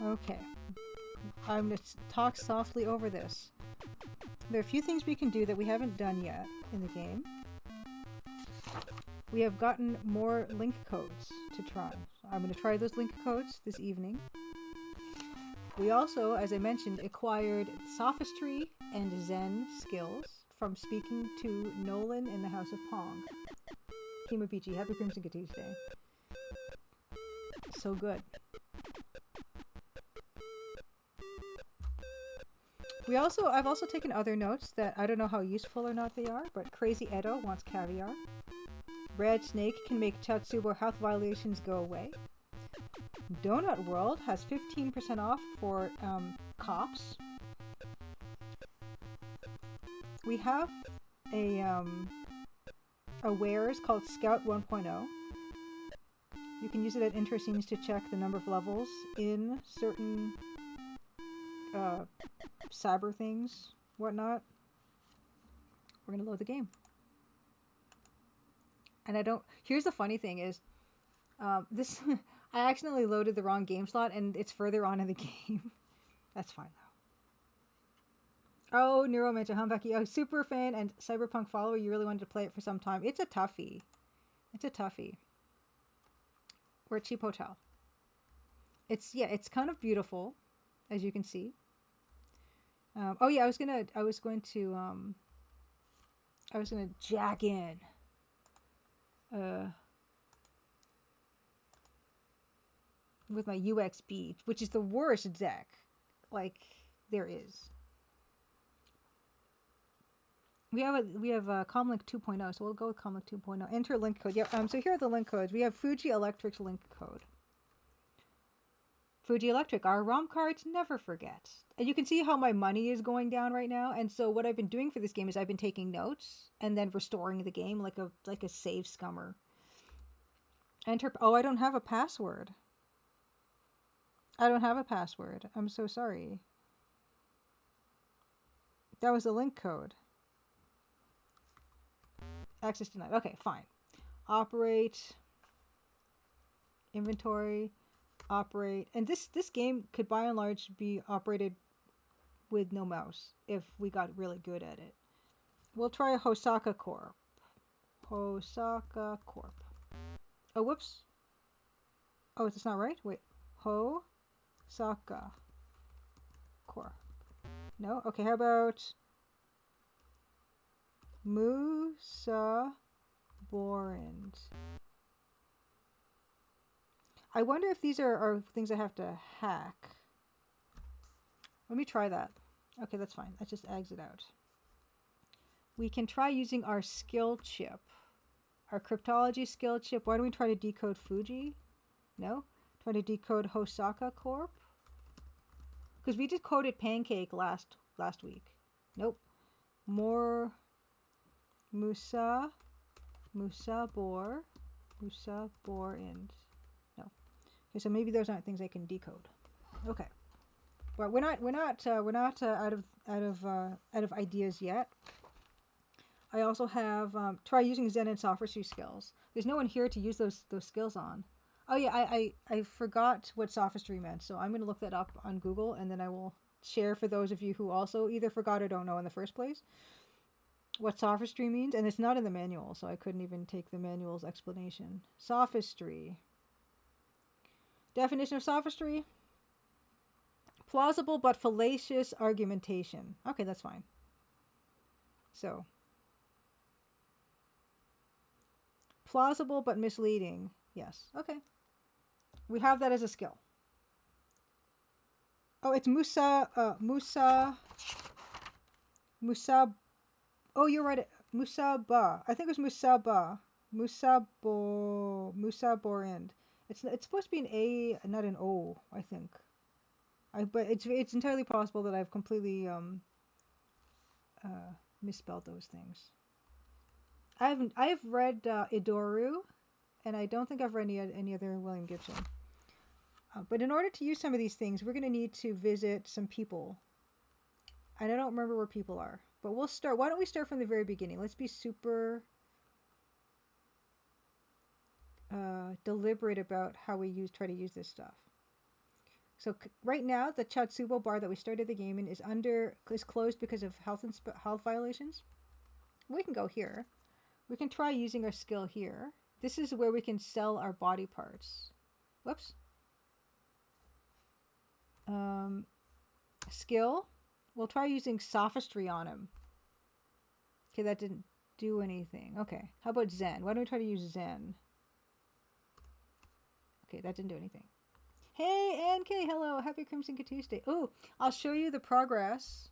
Okay. I'm going to talk softly over this. There are a few things we can do that we haven't done yet in the game. We have gotten more link codes to try. I'm going to try those link codes this evening. We also, as I mentioned, acquired sophistry and Zen skills from speaking to Nolan in the House of Pong. Kima Peachy, happy Crimson Tuesday. So good. I've also taken other notes that I don't know how useful or not they are, but Crazy Edo wants caviar. Red Snake can make Tatsubo health violations go away. Donut World has 15% off for cops. We have a wares called Scout 1.0. You can use it at intro scenes to check the number of levels in certain cyber things, whatnot. We're gonna load the game. And here's the funny thing is, this, I accidentally loaded the wrong game slot and it's further on in the game. That's fine though. Oh, Neuromancer, Humbucky, oh, super fan and Cyberpunk follower, you really wanted to play it for some time. It's a toughie. It's a toughie. We're at Cheap Hotel. It's kind of beautiful, as you can see. Oh yeah, I was going to jack in. With my UX beat, which is the worst deck, like there is. We have Comlink 2.0, so we'll go with Comlink 2.0. Enter link code. Yep. So here are the link codes. We have Fuji Electric's link code. Fuji Electric, our ROM cards never forget. And you can see how my money is going down right now. And so what I've been doing for this game is I've been taking notes and then restoring the game like a save scummer. Oh, I don't have a password. I don't have a password. I'm so sorry. That was the link code. Access denied. Okay, fine. Operate. Inventory. Operate. And this game could by and large be operated with no mouse if we got really good at it. We'll try Hosaka Corp. Hosaka Corp. Oh, whoops. Oh, it's not right? Wait. Hosaka Corp. No? Okay, how about Musa Borand? I wonder if these are things I have to hack. Let me try that. Okay, that's fine. That just eggs it out. We can try using our skill chip. Our cryptology skill chip. Why don't we try to decode Fuji? No? Try to decode Hosaka Corp? Because we decoded Pancake last week. Nope. More Musa Borand. No. Okay, so maybe those aren't things I can decode. Okay. But we're not out of ideas yet. I also have try using Zen and sophistry skills. There's no one here to use those skills on. Oh yeah, I forgot what sophistry meant, so I'm gonna look that up on Google and then I will share for those of you who also either forgot or don't know in the first place what sophistry means. And it's not in the manual, so I couldn't even take the manual's explanation. Sophistry. Definition of sophistry: plausible but fallacious argumentation. Okay, that's fine. So, plausible but misleading. Yes. Okay. We have that as a skill. Oh, it's Musa. Oh, you're right. Musaba. I think it was Musaba. Musaborand. It's supposed to be an A, not an O, I think. But it's entirely possible that I've completely misspelled those things. I've read Idoru, and I don't think I've read any other William Gibson. But in order to use some of these things, we're going to need to visit some people. And I don't remember where people are. But we'll start. Why don't we start from the very beginning? Let's be super deliberate about how we try to use this stuff. So right now, the Chatsubo bar that we started the game in is closed because of health violations. We can go here. We can try using our skill here. This is where we can sell our body parts. Whoops. Skill. We'll try using sophistry on him. Okay, that didn't do anything. Okay, how about Zen? Why don't we try to use Zen? Okay, that didn't do anything. Hey, NK, hello. Happy Crimson Tuesday. Oh, I'll show you the progress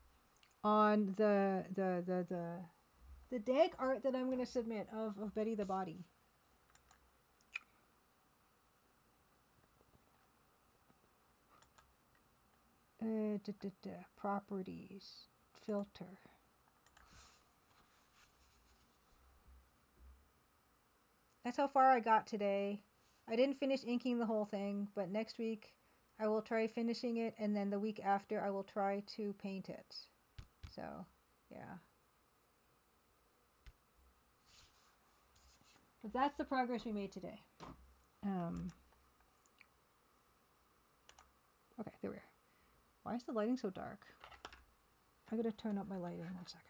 on the dag art that I'm going to submit of Betty the Body. Properties. Filter. That's how far I got today. I didn't finish inking the whole thing, but next week I will try finishing it, and then the week after I will try to paint it. So, yeah. But that's the progress we made today. Okay, there we are. Why is the lighting so dark? I gotta turn up my lighting 1 second.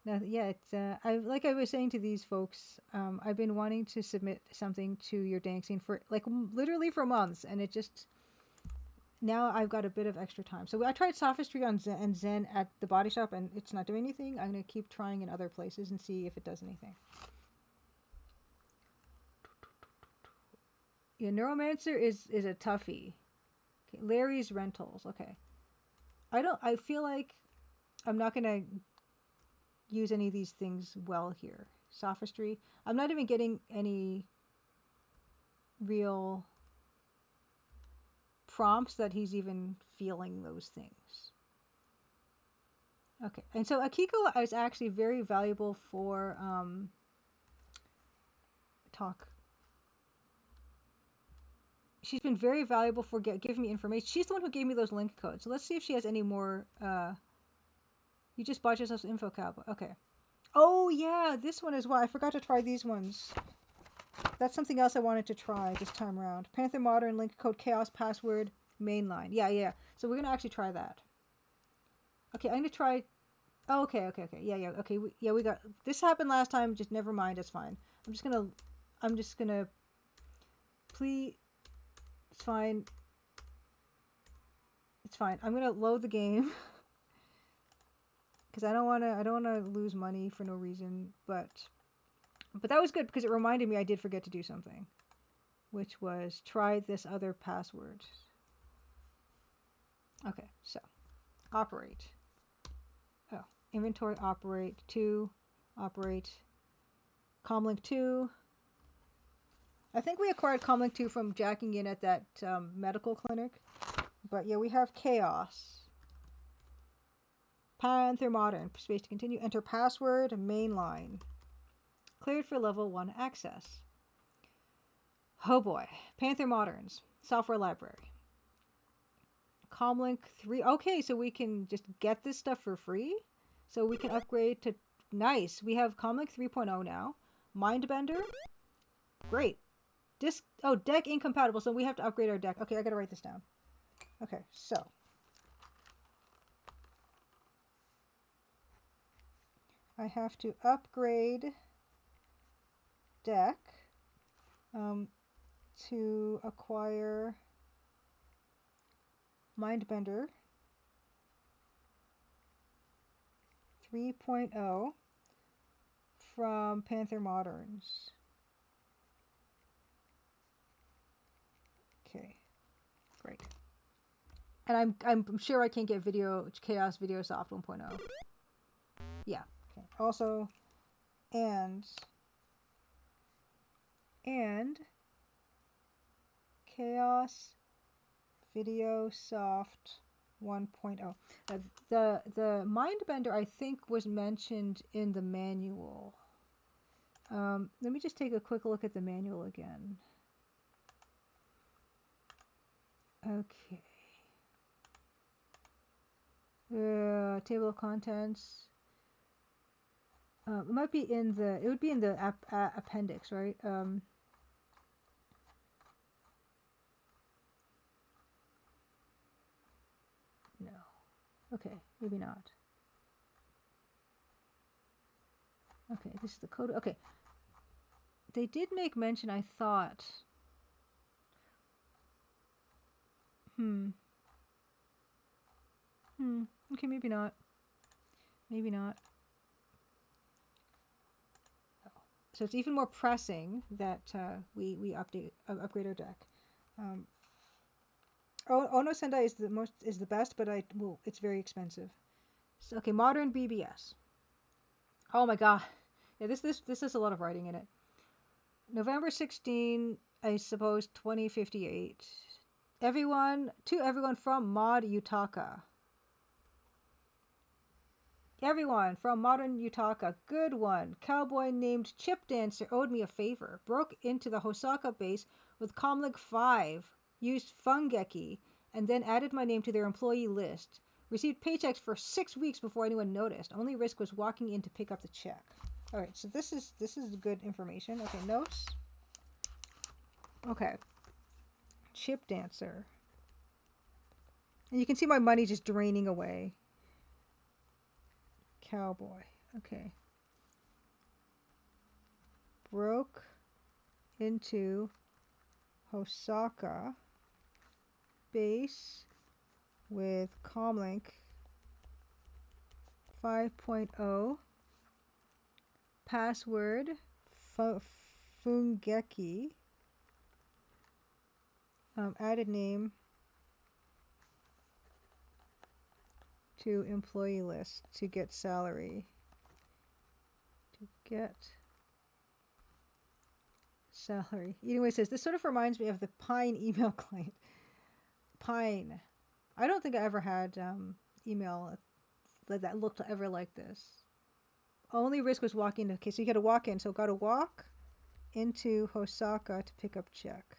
Now, yeah, it's like I was saying to these folks, I've been wanting to submit something to your dancing for like literally for months, and it just now I've got a bit of extra time. So I tried sophistry on Zen at the body shop, and it's not doing anything. I'm gonna keep trying in other places and see if it does anything. Yeah, Neuromancer is a toughie. Okay, Larry's Rentals. Okay, I feel like I'm not gonna use any of these things well here. Sophistry. I'm not even getting any real prompts that he's even feeling those things. Okay, and so Akiko is actually very valuable for talk. She's been very valuable for giving me information. She's the one who gave me those link codes. So let's see if she has any more. You just bought yourself some info cab. Okay. Oh yeah, this one as well. I forgot to try these ones. That's something else I wanted to try this time around. Panther Modern, link code, chaos, password, mainline. Yeah. So we're going to actually try that. Okay, I'm going to try... Oh, okay. Yeah. Okay, we got... This happened last time. Just never mind. It's fine. I'm just going to... Please... It's fine. It's fine. I'm going to load the game. Because I don't want to lose money for no reason. But that was good because it reminded me I did forget to do something, which was try this other password. Okay, so operate. Oh, inventory operate 2, operate comlink 2. I think we acquired comlink 2 from jacking in at that medical clinic. But yeah, we have chaos. Panther Modern, space to continue. Enter password, mainline. Cleared for level 1 access. Oh boy. Panther Moderns. Software library. Comlink 3. Okay, so we can just get this stuff for free. So we can upgrade to... Nice. We have Comlink 3.0 now. Mindbender. Great. Deck incompatible. So we have to upgrade our deck. Okay, I gotta write this down. Okay, so... I have to upgrade deck to acquire Mindbender 3.0 from Panther Moderns. Okay, great. And I'm sure I can't get Chaos Video Soft 1.0. Yeah. Okay. Also, and Chaos Video Soft 1.0. The Mindbender I think was mentioned in the manual. Let me just take a quick look at the manual again. Okay. Table of contents. It might be in the. It would be in the appendix, right? No. Okay, maybe not. Okay, this is the code. Okay. They did make mention, I thought. Hmm. Okay, maybe not. Maybe not. So it's even more pressing that we upgrade our deck. Ono Sendai is the best, but it's very expensive. So, okay, modern BBS. Oh my god, yeah, this has a lot of writing in it. November 16, I suppose 2058. Everyone from Mod Utaka. Everyone from Modern Utaka, good one. Cowboy named Chip Dancer owed me a favor. Broke into the Hosaka base with Comlink 5, used Fungeki, and then added my name to their employee list. Received paychecks for 6 weeks before anyone noticed. Only risk was walking in to pick up the check. Alright, so this is good information. Okay, notes. Okay. Chip Dancer. And you can see my money just draining away. Cowboy. Okay. Broke into Hosaka base with Comlink 5.0. Password Fungeki. Added name to employee list to get salary. Anyway, it says this sort of reminds me of the Pine email client. Pine. I don't think I ever had email that looked ever like this. Only risk was walking. Okay, so you got to walk in. So got to walk into Hosaka to pick up check.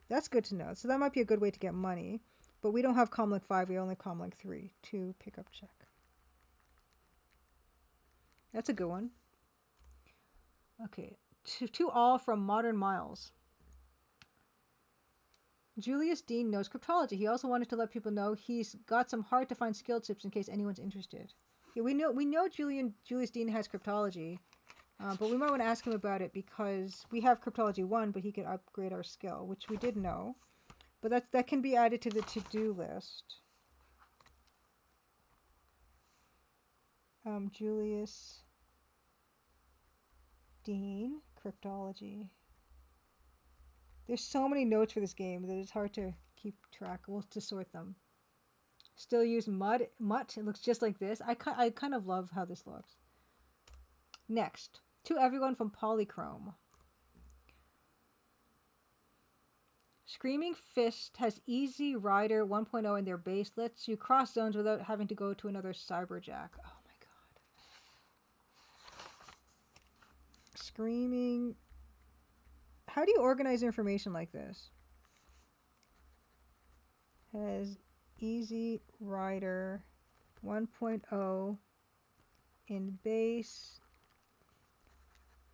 That's good to know. So that might be a good way to get money. But we don't have Comlink 5. We only have Comlink 3 to pick up check. That's a good one. Okay. To all from Modern Miles. Julius Dean knows cryptology. He also wanted to let people know he's got some hard to find skill tips in case anyone's interested. Yeah, we know Julius Dean has cryptology, but we might want to ask him about it because we have cryptology 1, but he could upgrade our skill, which we did know. But that can be added to the to-do list. Julius Dean, cryptology. There's so many notes for this game that it's hard to keep track. We'll to sort them. Still use mutt. It looks just like this. I kind of love how this looks. Next, to everyone from Polychrome. Screaming Fist has Easy Rider 1.0 in their base. Lets you cross zones without having to go to another cyberjack. Oh my god. Screaming. How do you organize information like this? Has Easy Rider 1.0 in base.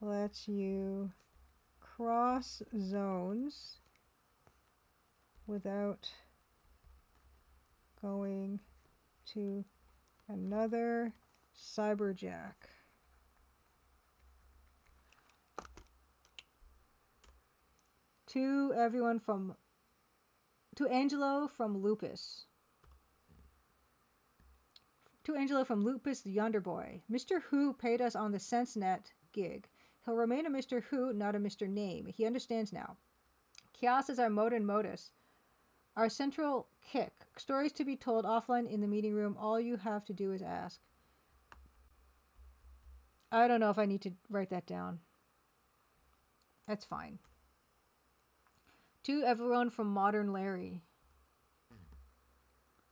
Lets you cross zones without going to another cyberjack. To Angelo from Lupus. To Angelo from Lupus the Yonder Boy. Mr. Who paid us on the SenseNet gig. He'll remain a Mr. Who, not a Mr. Name. He understands now. Chaos is our mode and modus. Our central kick. Stories to be told offline in the meeting room. All you have to do is ask. I don't know if I need to write that down. That's fine. To everyone from Modern Larry.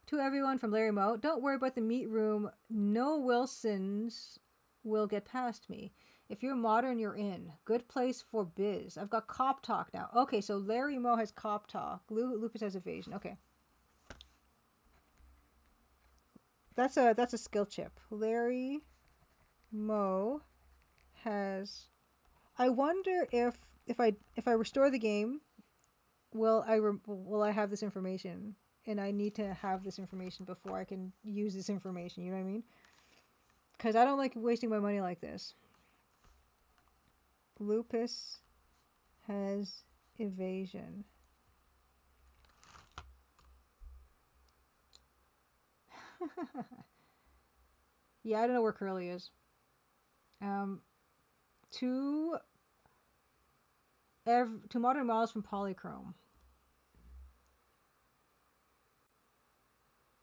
To everyone from Larry Moe. Don't worry about the meat room. No Wilsons will get past me. If you're modern, you're in. Good place for biz. I've got cop talk now. Okay, so Larry Moe has cop talk. Lupus has evasion. Okay. That's a skill chip. Larry Moe has. I wonder if I restore the game, will I have this information? And I need to have this information before I can use this information. You know what I mean? Because I don't like wasting my money like this. Lupus has evasion. Yeah, I don't know where Curly is. Two modern models from Polychrome.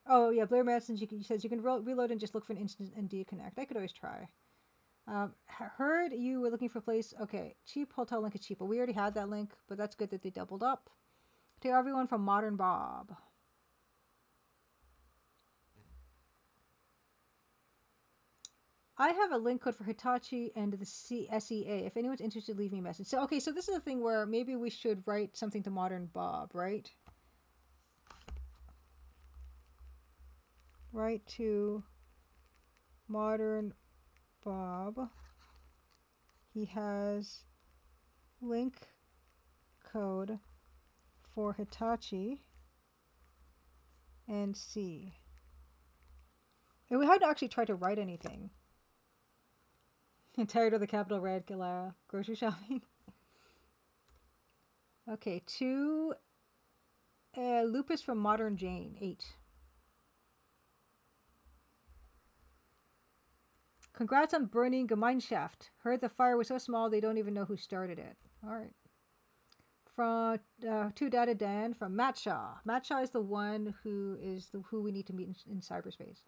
Oh yeah, Blair Madsen says you can reload and just look for an instant and deconnect. I could always try. Heard you were looking for a place. Okay, cheap hotel link is cheaper. We already had that link, but that's good that they doubled up. To everyone from Modern Bob. I have a link code for Hitachi and the SEA. If anyone's interested, leave me a message. So, okay, so this is a thing where maybe we should write something to Modern Bob, right? Write to Modern Bob. He has link code for Hitachi and C. And we hadn't actually tried to write anything. I'm tired of the capital red, Galara. Grocery shopping. Okay, to Lupus from Modern Jane, 8. Congrats on burning Gemeinschaft. Heard the fire was so small they don't even know who started it. All right. From to Data Dan from Matt Shaw. Matt Shaw is the one who we need to meet in cyberspace.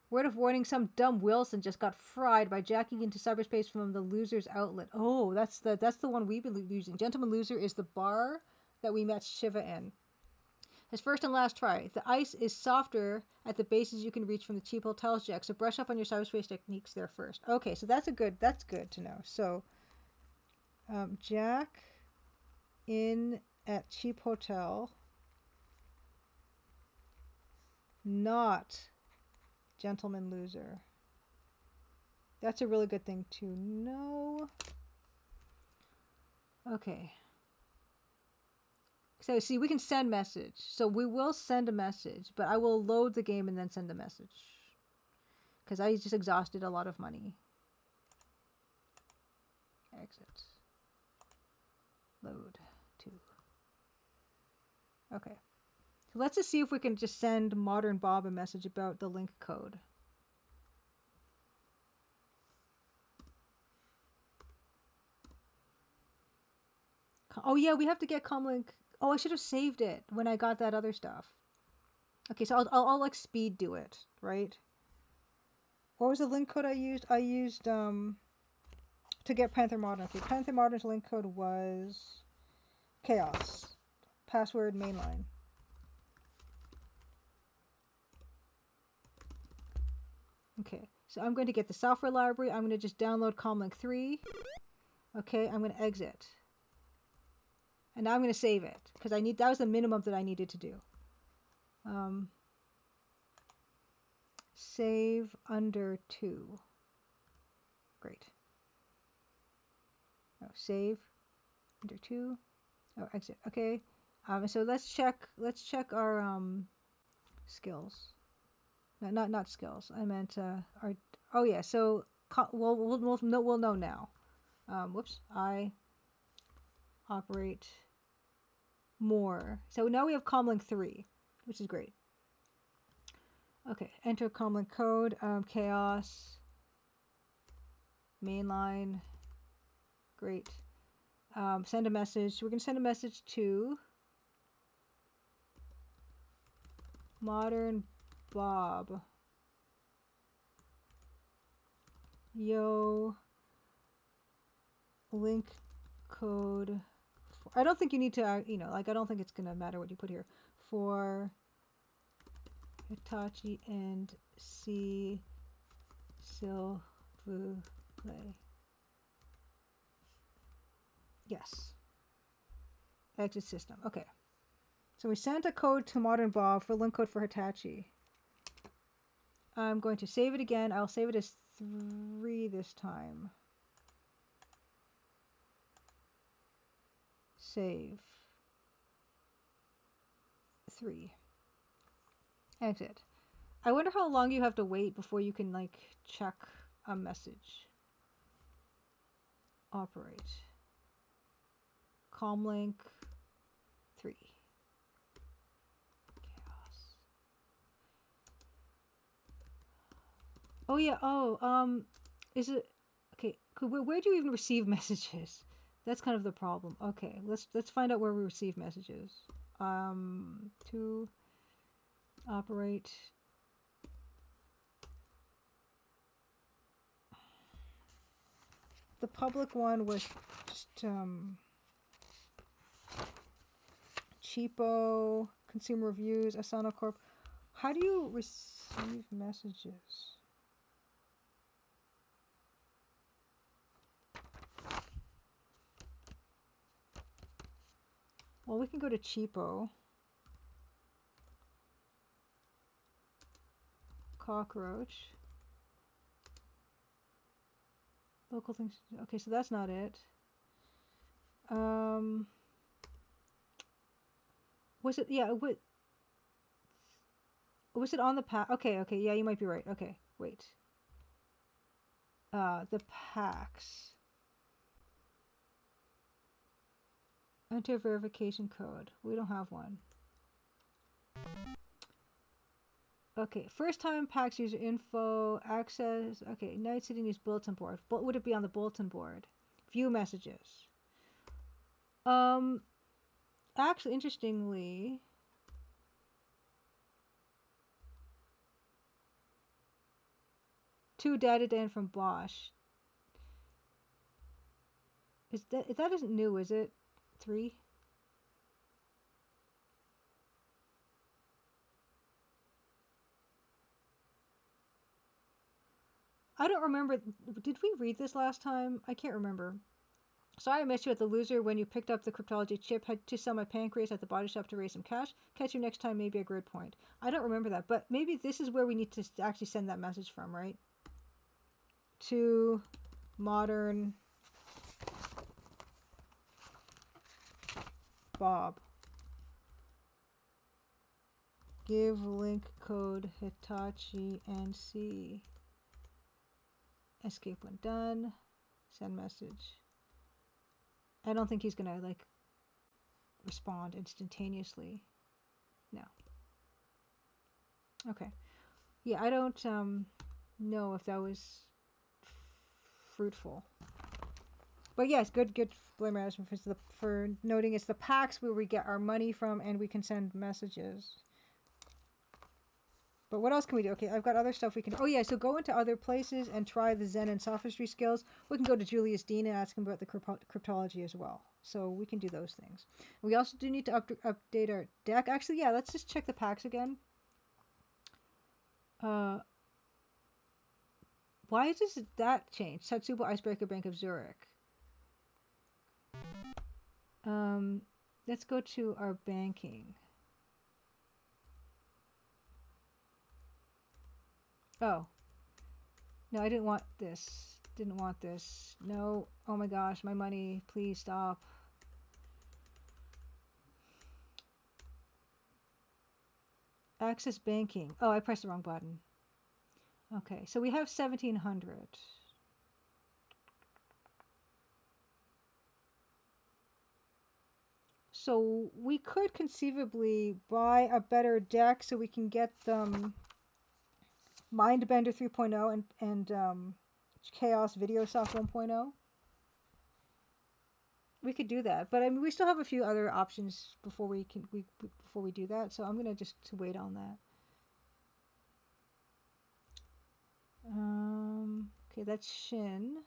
Word of warning: some dumb Wilson just got fried by jacking into cyberspace from the Loser's outlet. Oh, that's the one we've been using. Gentleman Loser is the bar that we met Shiva in. His first and last try. The ice is softer at the bases you can reach from the cheap hotels, Jack. So brush up on your cyberspace techniques there first. Okay, so that's good to know. So, Jack in at cheap hotel, not Gentleman Loser. That's a really good thing to know. Okay. So see, we can send message. So we will send a message, but I will load the game and then send a message. Because I just exhausted a lot of money. Exit. Load 2. Okay. So let's just see if we can just send Modern Bob a message about the link code. Oh yeah, we have to get comlink. Oh, I should have saved it when I got that other stuff. Okay, so I'll like speed do it, right? What was the link code I used? I used to get Panther Modern. Okay, Panther Modern's link code was chaos. Password mainline. Okay, so I'm going to get the software library. I'm going to just download Comlink 3. Okay, I'm going to exit. And now I'm going to save it because that was the minimum that I needed to do. Save under 2. Great. Oh, save under 2. Oh, exit. Okay. So let's check our skills. No, not skills. I meant our. Oh yeah. So we'll know now. Whoops. I operate more. So now we have Comlink 3, which is great. Okay, enter Comlink code, chaos, mainline, great. Send a message. We're going to send a message to Modern Bob. Yo, link code. I don't think you need to, I don't think it's going to matter what you put here. For Hitachi and C. Silvu Play. Yes. Exit system. Okay. So we sent a code to Modern Bob for link code for Hitachi. I'm going to save it again. I'll save it as 3 this time. Save. 3. Exit. I wonder how long you have to wait before you can like check a message. Operate. Comlink 3. Chaos. Oh yeah. Oh, is it okay? Where do you even receive messages? That's kind of the problem. Okay, let's find out where we receive messages. To operate. The public one was just Cheapo, Consumer Reviews, Asana Corp. How do you receive messages? Well, we can go to Cheapo. Cockroach. Local things. Okay, so that's not it. Was it? Yeah. Was it on the pack? Okay. Okay. Yeah, you might be right. Okay. Wait. The packs. Enter verification code. We don't have one. Okay, first time in PAX user info, access. Okay, Night City News bulletin board. But would it be on the bulletin board? View messages. Actually, interestingly, two data in from Bosch. That isn't new, is it? 3. I don't remember. Did we read this last time? I can't remember. Sorry I missed you at the loser when you picked up the cryptology chip. Had to sell my pancreas at the body shop to raise some cash. Catch you next time, maybe a grid point. I don't remember that, but maybe this is where we need to actually send that message from, right? To Modern Bob. Give link code Hitachi NC. Escape when done. Send message. I don't think he's gonna like respond instantaneously. No. Okay. Yeah, I don't know if that was fruitful. But yes, good Blair Madison for noting it's the packs where we get our money from and we can send messages. But what else can we do? Okay, I've got other stuff we can do. Oh yeah, so go into other places and try the Zen and sophistry skills. We can go to Julius Dean and ask him about the cryptology as well. So we can do those things. We also do need to update our deck. Actually, yeah, let's just check the packs again. Why does that change? Satsubo Icebreaker Bank of Zurich. Let's go to our banking. Oh. No, I didn't want this. Didn't want this. No. Oh my gosh, my money. Please stop. Access banking. Oh, I pressed the wrong button. Okay, so we have 1,700. So we could conceivably buy a better deck so we can get them Mindbender 3.0 and Chaos Videosoft 1.0. We could do that, but I mean we still have a few other options before we do that. So I'm gonna just wait on that. Okay, that's Shin.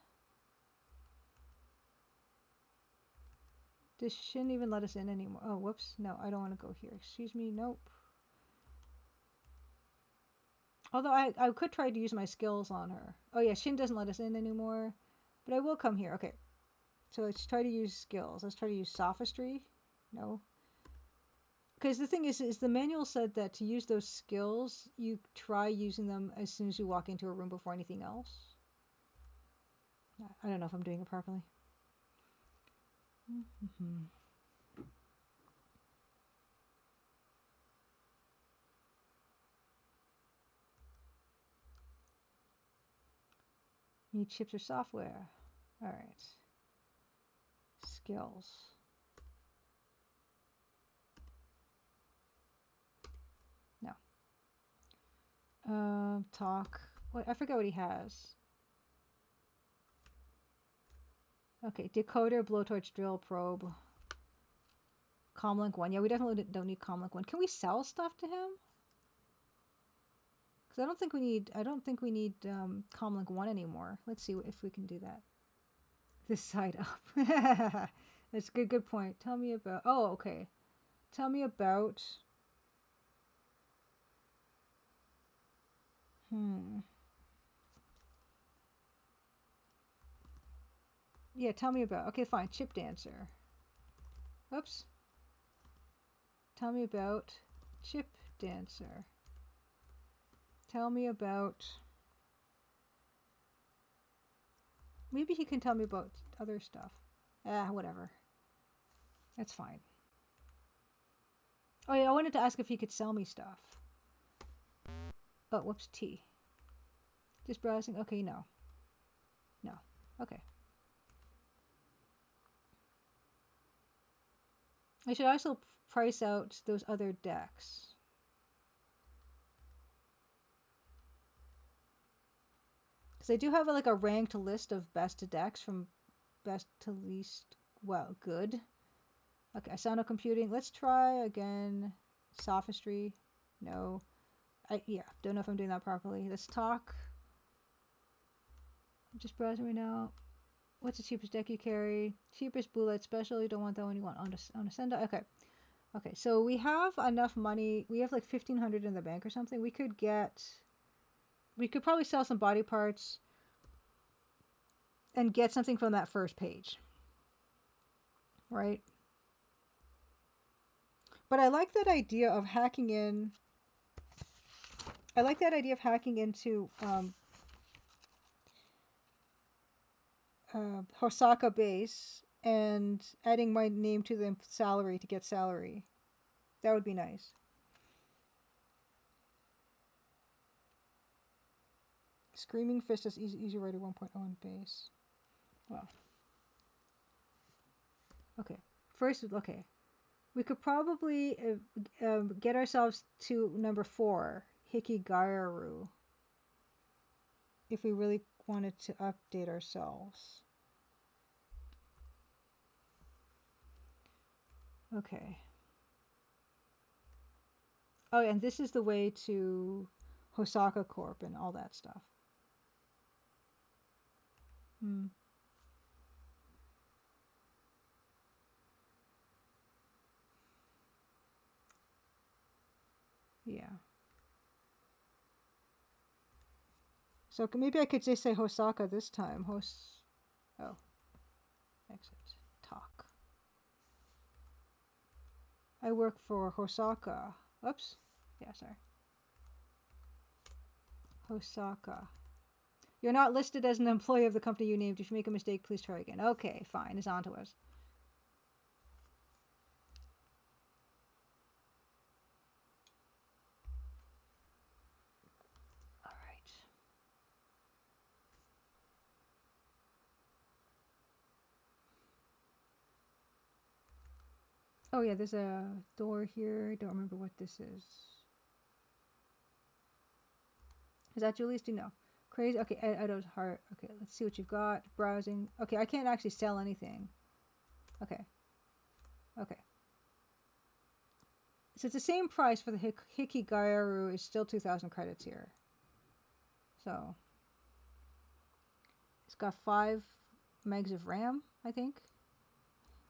Does Shin even let us in anymore? Oh, whoops. No, I don't want to go here. Excuse me. Nope. Although I could try to use my skills on her. Oh yeah, Shin doesn't let us in anymore. But I will come here. Okay. So let's try to use skills. Let's try to use sophistry. No. Because the thing is the manual said that to use those skills, you try using them as soon as you walk into a room before anything else. I don't know if I'm doing it properly. Need chips or software. All right. Skills. No. Talk. What? I forget what he has. Okay, decoder, blowtorch, drill, probe. Comlink 1. Yeah, we definitely don't need Comlink 1. Can we sell stuff to him? Because I don't think we need Comlink 1 anymore. Let's see if we can do that. This side up. That's a good point. Tell me about... Oh, okay. Tell me about... Yeah, tell me about... Okay, fine. Chip Dancer. Oops. Tell me about Chip Dancer. Tell me about... Maybe he can tell me about other stuff. Whatever. That's fine. Oh yeah, I wanted to ask if he could sell me stuff. Oh, whoops, T. Just browsing. Okay, no. No. Okay. I should also price out those other decks. Because I do have like a ranked list of best decks from best to least, well, good. Okay, Sound Computing. Let's try again. Sophistry. No. Yeah, don't know if I'm doing that properly. Let's talk. I'm just browsing right now. What's the cheapest deck you carry? Cheapest blue light special. You don't want that one. You want on a send. Okay. Okay, so we have enough money. We have like 1,500 in the bank or something. We could probably sell some body parts and get something from that first page. Right? But I like that idea of hacking in. I like that idea of hacking into Hosaka base and adding my name to the salary to get salary. That would be nice. Screaming Fist is easy writer 1.0 in base. Wow. Okay. First, okay. We could probably get ourselves to number 4, Hikigaru, if we really wanted to update ourselves. Okay. Oh, and this is the way to Hosaka Corp and all that stuff. Yeah. So maybe I could just say Hosaka this time. Oh. Exit. Talk. I work for Hosaka. Oops. Yeah, sorry. Hosaka. You're not listed as an employee of the company you named. If you make a mistake, please try again. Okay, fine. It's on to us. All right. Oh, yeah, there's a door here. I don't remember what this is. Is that Julie's? Do you know? Crazy. Okay, Edo's heart. Okay, let's see what you've got. Browsing. Okay, I can't actually sell anything. Okay. Okay. So it's the same price for the Hikigaru. Is still 2,000 credits here. So it's got 5 megs of RAM, I think.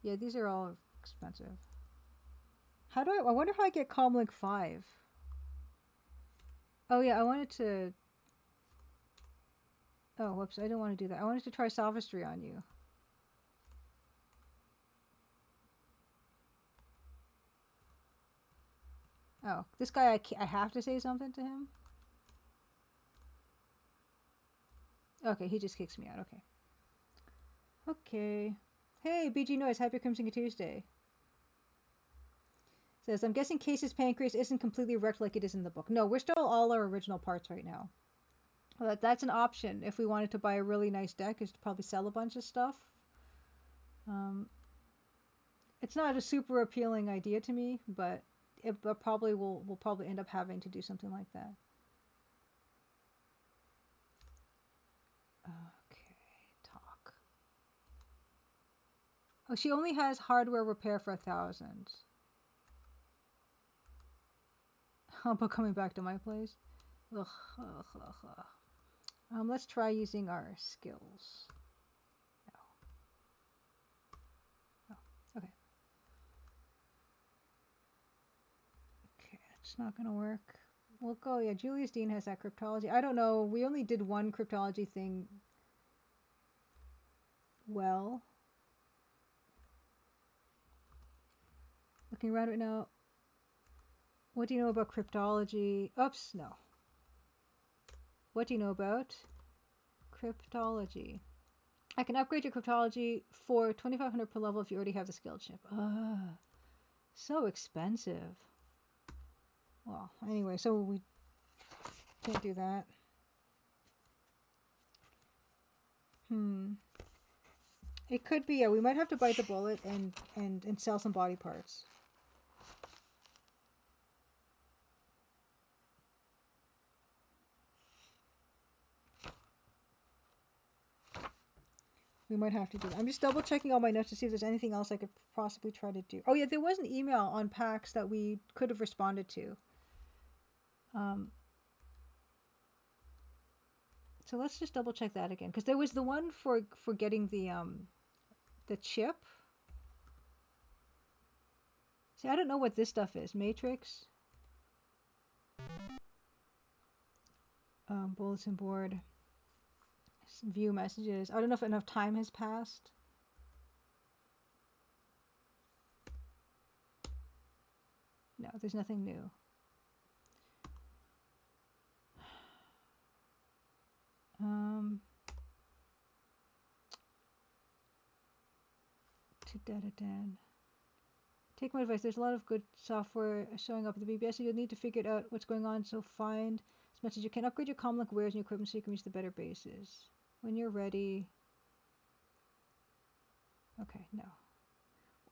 Yeah, these are all expensive. I wonder how I get Comlink 5. Oh yeah, I wanted to... Oh, whoops, I don't want to do that. I wanted to try sophistry on you. Oh, this guy, I have to say something to him? Okay, he just kicks me out. Okay. Okay. Hey, BG Noise, happy Crimson Tuesday. Says, I'm guessing Case's pancreas isn't completely wrecked like it is in the book. No, we're still all our original parts right now. Well, that's an option if we wanted to buy a really nice deck, is to probably sell a bunch of stuff. It's not a super appealing idea to me, but it probably we'll probably end up having to do something like that. Okay, talk. Oh, she only has hardware repair for 1,000. How about coming back to my place? Ugh, ugh, ugh, ugh. Let's try using our skills. No. Oh, okay. Okay, it's not gonna work. We'll go, yeah, Julius Dean has that cryptology. I don't know, we only did one cryptology thing well. Looking around right now. What do you know about cryptology? Oops, no. What do you know about cryptology? I can upgrade your cryptology for 2,500 per level if you already have the skill chip. So expensive. Well, anyway, so we can't do that. It could be, yeah, we might have to bite the bullet and sell some body parts. We might have to do that. I'm just double checking all my notes to see if there's anything else I could possibly try to do. Oh yeah, there was an email on PAX that we could have responded to. So let's just double check that again, because there was the one for getting the chip. See, I don't know what this stuff is. Matrix. Bulletin board. View messages. I don't know if enough time has passed. No, there's nothing new. To data den. Take my advice. There's a lot of good software showing up at the BBS, so you'll need to figure out what's going on. So find as much as you can. Upgrade your comlink wares and your equipment so you can reach the better bases. When you're ready. Okay, no.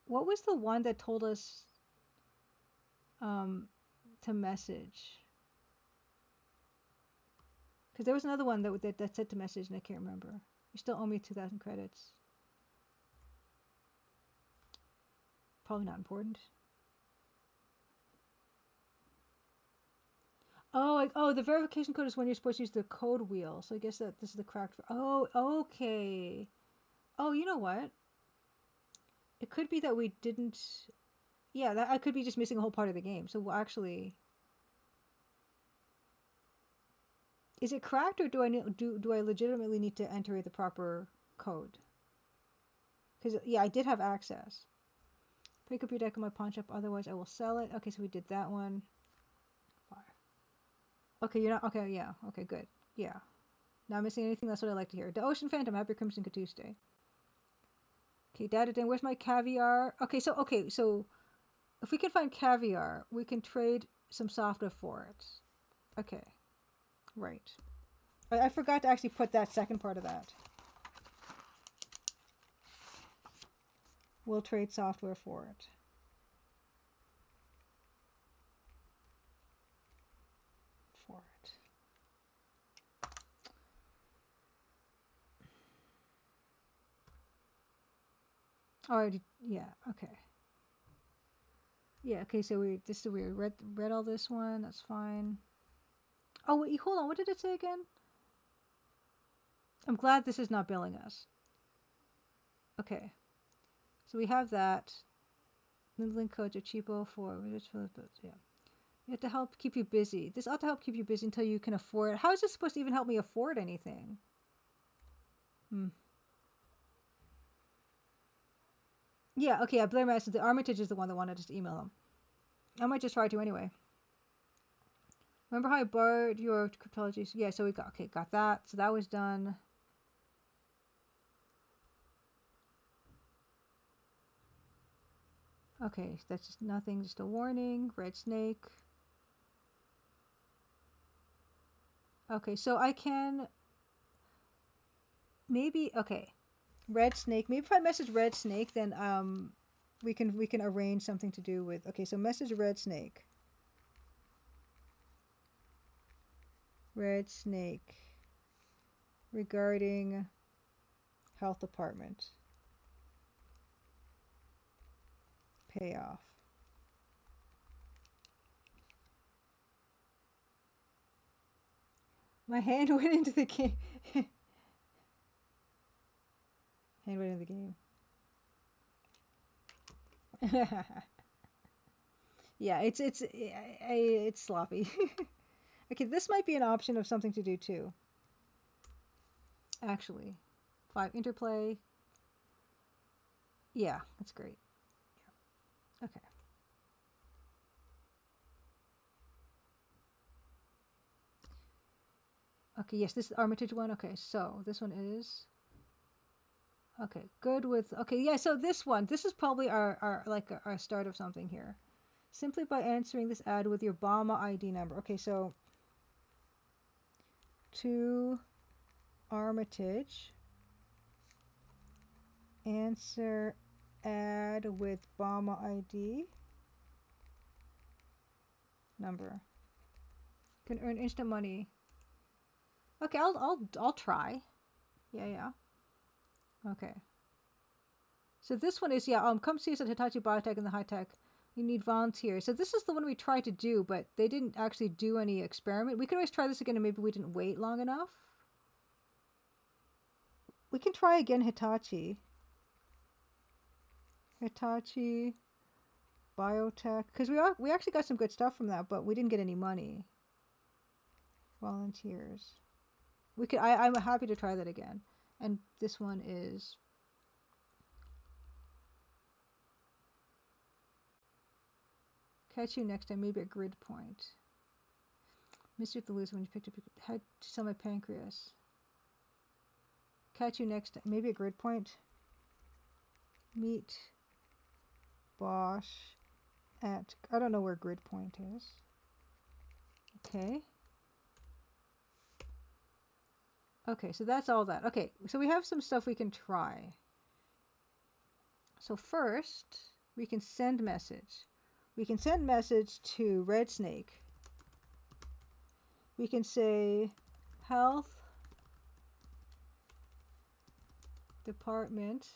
What was the one that told us to message? Because there was another one that said to message, and I can't remember. You still owe me 2,000 credits. Probably not important. Oh, the verification code is when you're supposed to use the code wheel. So I guess that this is the correct. Oh, okay. Oh, you know what? It could be that we didn't. Yeah, that I could be just missing a whole part of the game. So we'll actually, is it cracked, or do I legitimately need to enter the proper code? Because yeah, I did have access. Pick up your deck in my pawn shop. Otherwise, I will sell it. Okay, so we did that one. Okay, you're not. Okay, yeah. Okay, good. Yeah. Not missing anything. That's what I like to hear. The Ocean Phantom. Happy Crimson Tuesday. Okay, data den. Where's my caviar? Okay, so if we can find caviar, we can trade some software for it. Okay, right. I forgot to actually put that second part of that. We'll trade software for it. Already, yeah, okay. Yeah, okay, so we read all this one, that's fine. Oh, wait, hold on, what did it say again? I'm glad this is not billing us. Okay. So we have that. The link codes are cheapo for yeah. You have to help keep you busy. This ought to help keep you busy until you can afford. How is this supposed to even help me afford anything? Hmm. Yeah, okay, yeah, Blair Madison. The Armitage is the one that wanted us to email him. I might just try to anyway. Remember how I borrowed your cryptology? Yeah, so we got that. So that was done. Okay, that's just nothing, just a warning. Red snake. Okay, so I can maybe red snake. Maybe if I message red snake, then we can arrange something to do with. Okay, so message red snake. Red snake regarding health department payoff. My hand went into the game. Hand went into the game. Yeah, it's sloppy. Okay, this might be an option of something to do too. Actually, 5 interplay. Yeah, that's great. Yeah. Okay. Okay, yes, this is the Armitage one. Okay, so this one is okay. Good with okay, yeah. So this is probably our start of something here. Simply by answering this ad with your Bama ID number. Okay, so to Armitage, answer ad with Bama ID number. Can earn instant money. Okay, I'll try. Yeah. Okay. So this one is come see us at Hitachi Biotech in the high tech. You need volunteers. So this is the one we tried to do, but they didn't actually do any experiment. We can always try this again, and maybe we didn't wait long enough. We can try again Hitachi. Hitachi Biotech, because we actually got some good stuff from that, but we didn't get any money. Volunteers. We could. I'm happy to try that again. And this one is. Catch you next time, maybe a grid point. Missed you at the loose when you picked up your head to sell my pancreas. Catch you next time, maybe a grid point. Meet Bosch at, I don't know where grid point is. Okay. Okay, so that's all that. Okay, so we have some stuff we can try. So first, we can send message. We can send message to Red Snake. We can say health department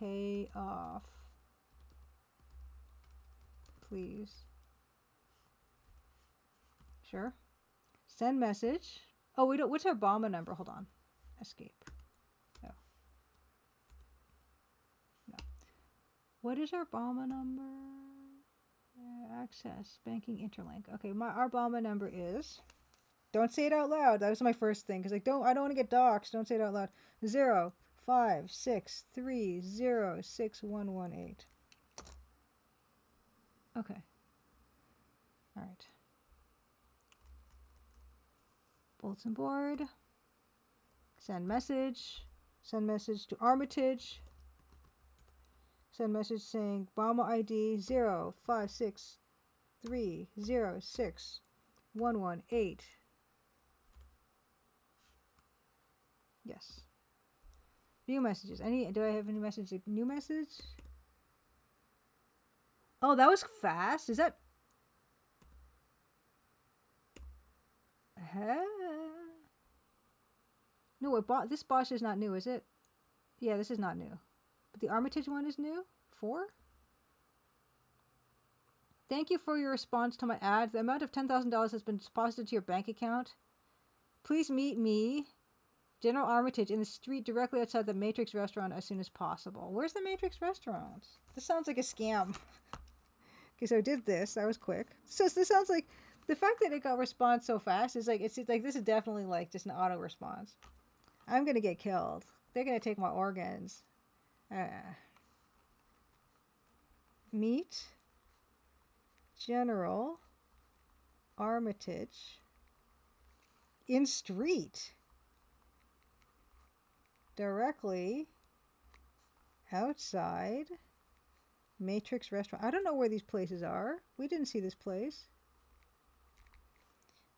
pay off, please. Sure. Send message. Oh, we don't. What's our Obama number? Hold on. Escape. No. No. What is our Obama number? Access banking interlink. Okay, our Obama number is. Don't say it out loud. That was my first thing because I don't want to get doxxed. Don't say it out loud. 056306118. Okay. All right. Bulletin board. Send message. Send message to Armitage. Send message saying Obama ID 056306118. Yes. View messages. Do I have any message? New message? Oh, that was fast. Is that? No, this Bosch is not new, is it? Yeah, this is not new. But the Armitage one is new? 4? Thank you for your response to my ad. The amount of $10,000 has been deposited to your bank account. Please meet me, General Armitage, in the street directly outside the Matrix restaurant as soon as possible. Where's the Matrix restaurant? This sounds like a scam. Okay, so I did this. That was quick. So this sounds like The fact that it got response so fast is like, it's like, this is definitely like just an auto response. I'm gonna get killed. They're gonna take my organs. Meet General Armitage in street directly outside Matrix restaurant. I don't know where these places are. We didn't see this place.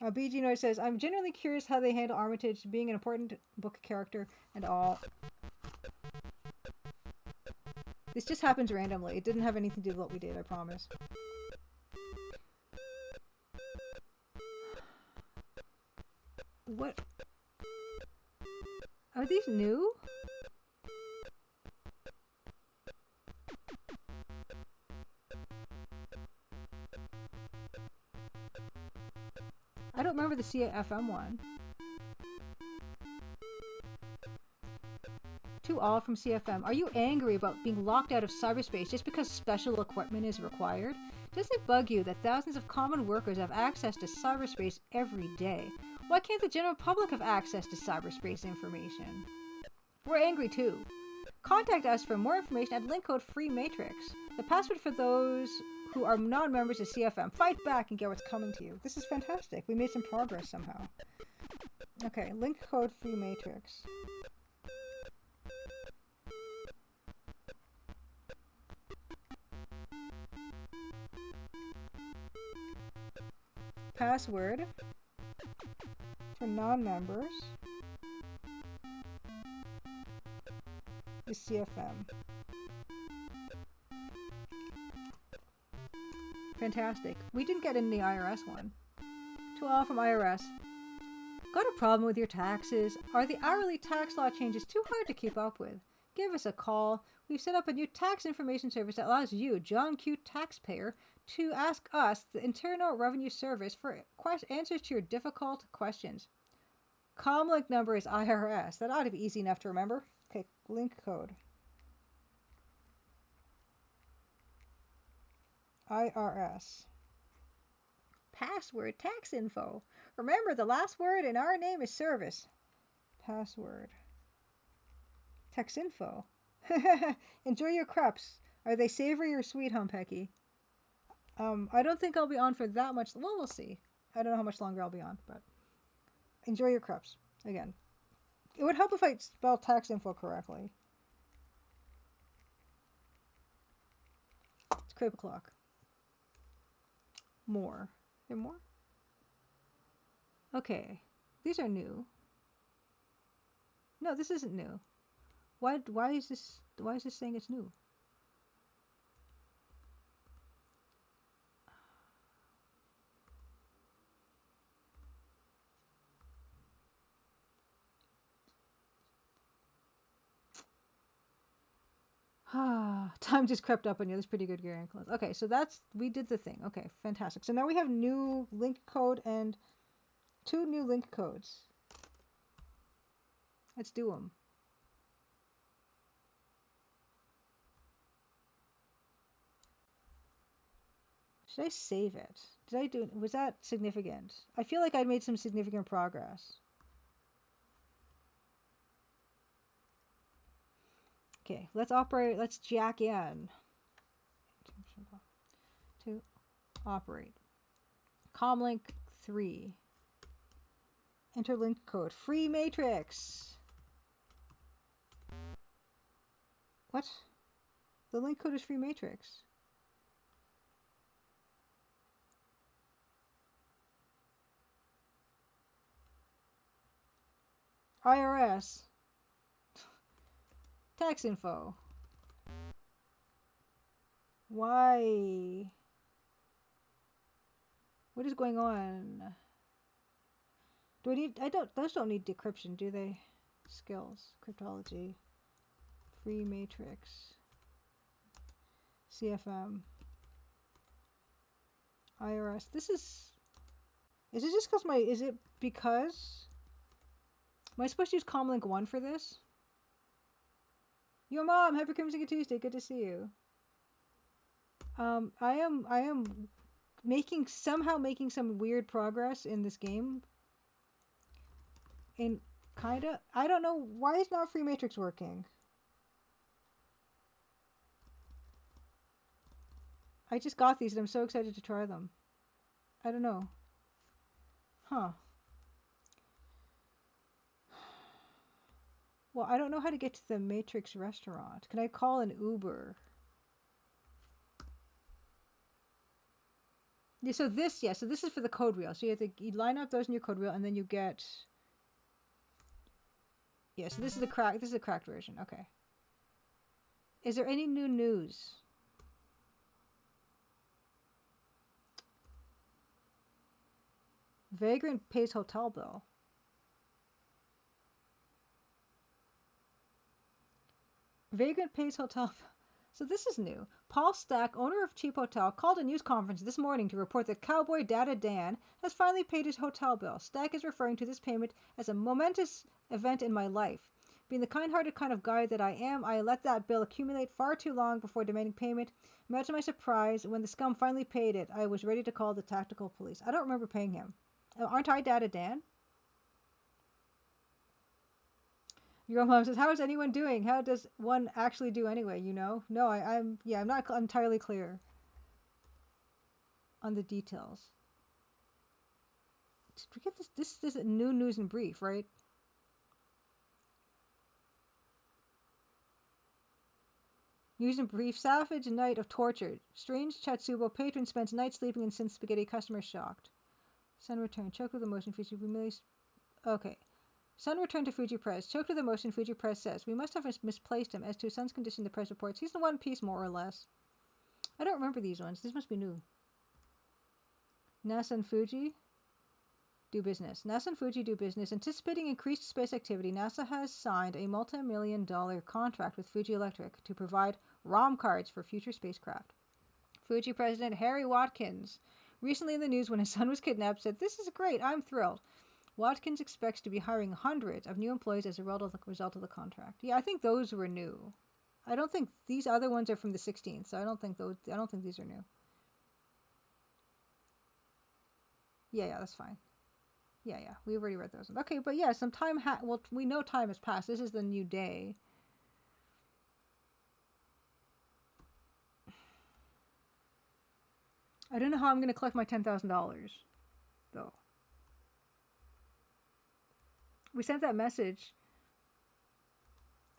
BG Noise says, I'm genuinely curious how they handle Armitage being an important book character and all. This just happens randomly. It didn't have anything to do with what we did, I promise. What? Are these new? I don't remember the CFM one. To all from CFM, are you angry about being locked out of cyberspace just because special equipment is required? Does it bug you that thousands of common workers have access to cyberspace every day? Why can't the general public have access to cyberspace information? We're angry too. Contact us for more information at link code FREEMATRIX. The password for those who are non-members of CFM. Fight back and get what's coming to you. This is fantastic. We made some progress somehow. Okay, link code FREEMATRIX. Password for non-members is CFM. Fantastic. We didn't get in the IRS one. To all from IRS. Got a problem with your taxes? Are the hourly tax law changes too hard to keep up with? Give us a call. We've set up a new tax information service that allows you, John Q. taxpayer, to ask us, the Internal Revenue Service, for answers to your difficult questions. Comlink number is IRS. That ought to be easy enough to remember. Okay, link code. IRS. Password tax info. Remember, the last word in our name is service. Password. Tax info. Enjoy your crepes. Are they savory or sweet, Humpecky? I don't think I'll be on for that much. Well, we'll see. I don't know how much longer I'll be on, but enjoy your crepes. Again, it would help if I spell tax info correctly. It's crepe o'clock. More. There more? Okay. These are new. No, this isn't new. Why is this saying it's new? Time just crept up on you. That's pretty good, Gary. Okay, so we did the thing. Okay, fantastic. So now we have new link code and 2 new link codes. Let's do them. Should I save it? Was that significant? I feel like I made some significant progress. Okay, let's jack in. To operate. Comlink 3. Enter link code. Free matrix. What? The link code is free matrix. IRS. Tax info. Why? What is going on? Those don't need decryption, do they? Skills, cryptology, free matrix, CFM, IRS. Is it just because am I supposed to use Comlink 1 for this? Your mom, happy Crimson Tuesday, good to see you. I am somehow making some weird progress in this game. And kinda, I don't know why is not Free Matrix working. I just got these and I'm so excited to try them. I don't know. Huh. Well, I don't know how to get to the Matrix restaurant. Can I call an Uber? Yeah, so this is for the code wheel. So you line up those in your code wheel and then you get. Yeah, so this is a cracked version. Okay. Is there any new news? Vagrant pays hotel bill. Vagrant pays hotel bill. So this is new. Paul Stack, owner of Cheap Hotel, called a news conference this morning to report that Cowboy Data Dan has finally paid his hotel bill. Stack is referring to this payment as a momentous event in my life. Being the kind-hearted kind of guy that I am, I let that bill accumulate far too long before demanding payment. Imagine my surprise when the scum finally paid it. I was ready to call the tactical police. I don't remember paying him. Aren't I Data Dan? Your mom says, "How is anyone doing? How does one actually do anyway? You know?" No, I'm not entirely clear on the details. Did we get this? This is new news and brief, right? News and brief. Savage night of torture. Strange Chatsubo patron spends night sleeping in Sin Spaghetti. Customer shocked. Son returned. Choked with emotion. Fuji Okay. Son returned to Fuji Press. Choked with emotion. Fuji Press says, "We must have misplaced him. As to his son's condition, the press reports he's in one piece, more or less." I don't remember these ones. This must be new. NASA and Fuji do business. NASA and Fuji do business. Anticipating increased space activity, NASA has signed a multi-million-dollar contract with Fuji Electric to provide ROM cards for future spacecraft. Fuji President Harry Watkins, recently in the news when his son was kidnapped, said, "This is great. I'm thrilled." Watkins expects to be hiring hundreds of new employees as a result of the contract. Yeah, I think those were new. I don't think these other ones are from the 16th, so I don't think these are new. Yeah, that's fine. Yeah, we've already read those. Okay, but yeah, some time well, we know time has passed. This is the new day. I don't know how I'm going to collect my $10,000, though. We sent that message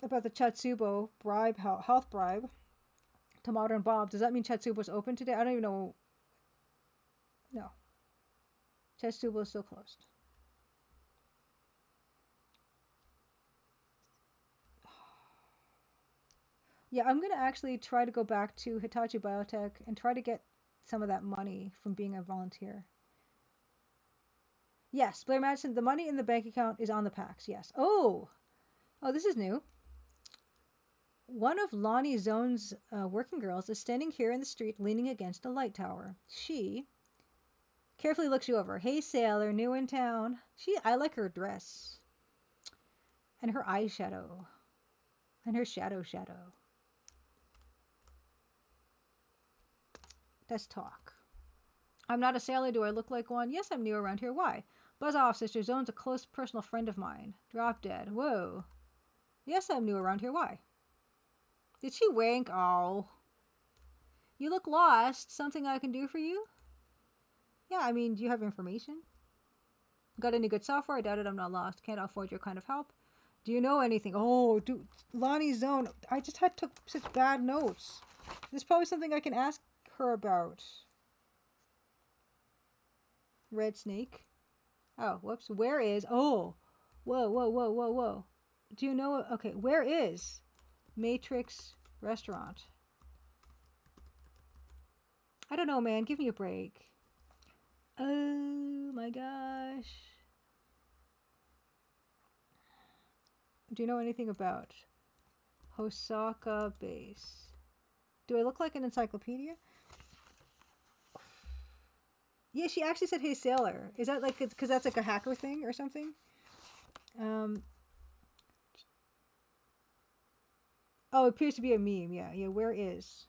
about the Chatsubo bribe, health bribe, to Modern Bob. Does that mean Chatsubo's open today? I don't even know. No. Chatsubo is still closed. Yeah, I'm going to actually try to go back to Hitachi Biotech and try to get some of that money from being a volunteer. Yes, Blair Madison, the money in the bank account is on the PAX, yes. Oh, this is new. One of Lonnie Zone's working girls is standing here in the street leaning against a light tower. She carefully looks you over. "Hey, sailor, new in town." I like her dress. And her eyeshadow. And her shadow. Let's talk. "I'm not a sailor. Do I look like one?" "Yes, I'm new around here. Why?" "Buzz off, sister. Zone's a close personal friend of mine." Drop dead. Whoa. "Yes, I'm new around here. Why?" Did she wink? Oh. "You look lost. Something I can do for you?" "Yeah, I mean, do you have information?" "Got any good software?" "I doubt it. I'm not lost. Can't afford your kind of help." "Do you know anything?" Oh, dude, Lonnie Zone. I just took such bad notes. There's probably something I can ask her about. Red Snake. Oh, whoops. Where is? Oh, whoa. Do you know? Okay, where is Matrix Restaurant? "I don't know, man. Give me a break." Oh my gosh. Do you know anything about Hosaka Base? Do I look like an encyclopedia? Yeah, she actually said, "Hey, sailor." Is that like, because that's like a hacker thing or something? Oh, it appears to be a meme. Yeah. Where is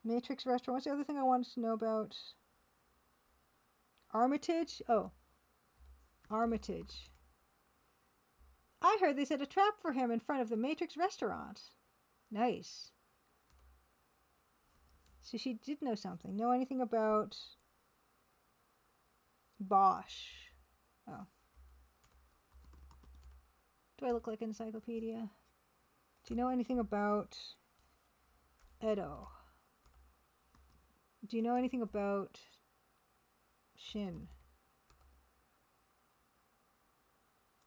Matrix Restaurant? What's the other thing I wanted to know about? Armitage? Oh, Armitage. I heard they set a trap for him in front of the Matrix restaurant. Nice. So she did know something. Know anything about Bosch? Oh. Do I look like an encyclopedia? Do you know anything about Edo? Do you know anything about Shin?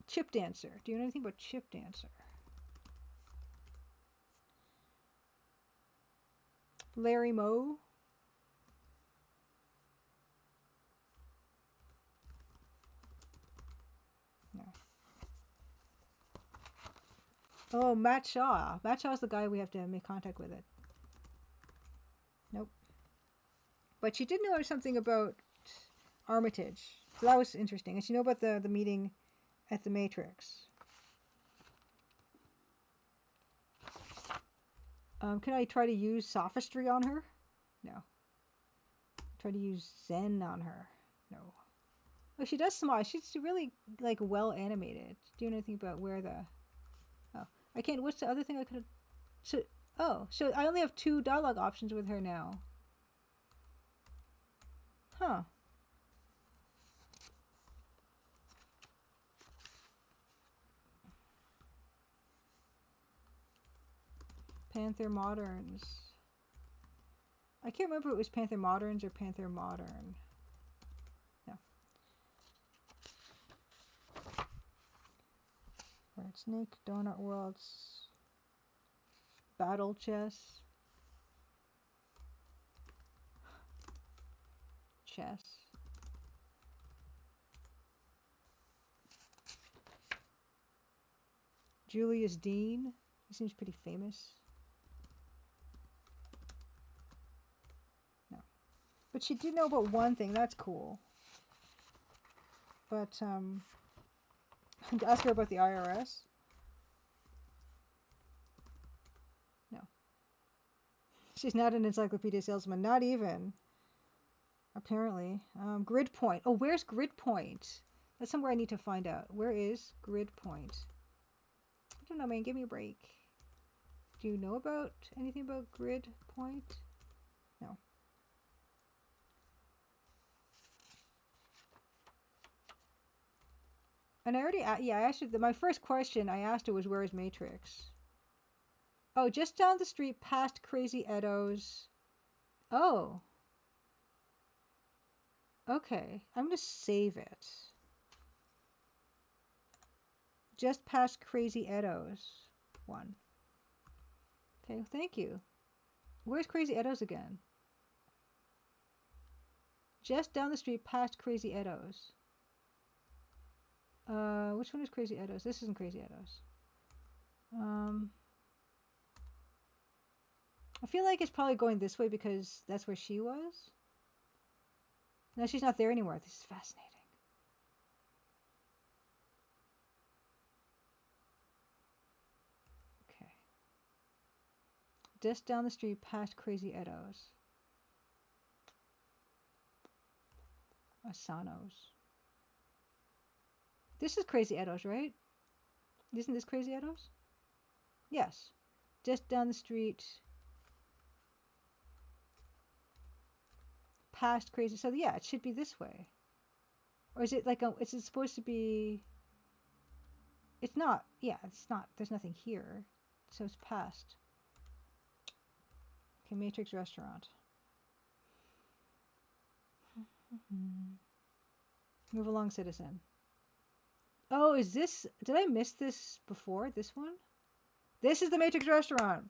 Chip Dancer. Do you know anything about Chip Dancer? Larry Moe? No. Oh, Matt Shaw. Matt Shaw's the guy we have to make contact with it. Nope. But she did know something about Armitage. So that was interesting. And she knew about the meeting at the Matrix. Can I try to use sophistry on her? No. Try to use Zen on her? No. Oh, she does smile. She's really, like, well animated. Do you know anything about where the... Oh. I can't... What's the other thing I could have... So... Oh. So I only have 2 dialogue options with her now. Huh. Panther Moderns. I can't remember if it was Panther Moderns or Panther Modern. No. Right, Snake, Donut Worlds, Battle Chess. Chess. Julius Dean. He seems pretty famous. No. But she did know about one thing. That's cool. But, ask her about the IRS. No. She's not an encyclopedia salesman. Not even. Apparently. Grid Point. Oh, where's Grid Point? That's somewhere I need to find out. Where is Grid Point? I don't know, man. Give me a break. Do you know about anything about Grid Point? No. And I already, yeah, I asked her, my first question I asked her was, where is Matrix? Oh, just down the street past Crazy Edo's. Oh. Okay. I'm going to save it. Just past Crazy Edo's. 1. Okay, thank you. Where's Crazy Edo's again? Just down the street past Crazy Edo's. Which one is Crazy Edo's? This isn't Crazy Edo's. I feel like it's probably going this way because that's where she was. No, she's not there anymore. This is fascinating. Okay. Just down the street past Crazy Edo's. Asano's. This is Crazy Edo's, right? Isn't this Crazy Edo's? Yes. Just down the street past Crazy. So yeah, it should be this way. Or is it like a, is it supposed to be, it's not. Yeah, it's not. There's nothing here. So it's past. Okay, Matrix Restaurant. Move along, citizen. Oh, is this, did I miss this before? This one? This is the Matrix Restaurant.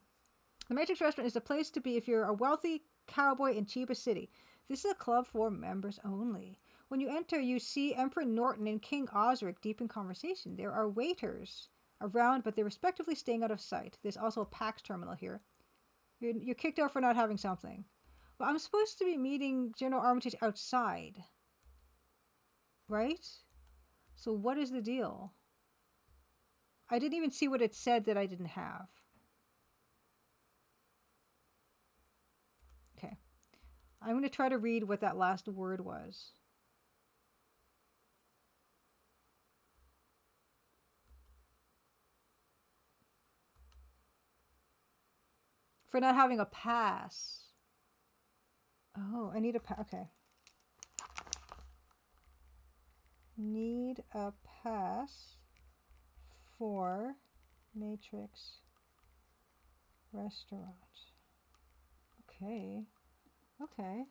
The Matrix Restaurant is a place to be if you're a wealthy cowboy in Chiba City. This is a club for members only. When you enter, you see Emperor Norton and King Osric deep in conversation. There are waiters around, but they're respectively staying out of sight. There's also a PAX terminal here. You're kicked out for not having something. Well, I'm supposed to be meeting General Armitage outside. Right? So what is the deal? I didn't even see what it said that I didn't have. Okay. I'm going to try to read what that last word was. For not having a pass. Oh, I need a pass. Okay. Need a pass for Matrix Restaurant. Okay. Okay.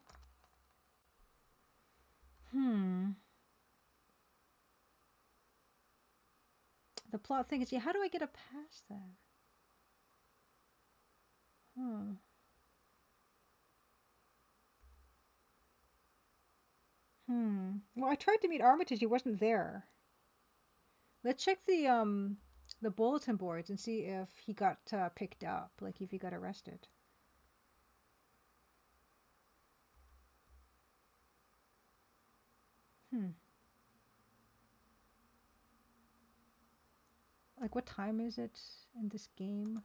The plot thing is, yeah, how do I get a pass then? Well, I tried to meet Armitage. He wasn't there. Let's check the bulletin boards and see if he got picked up, like if he got arrested. Like, what time is it in this game?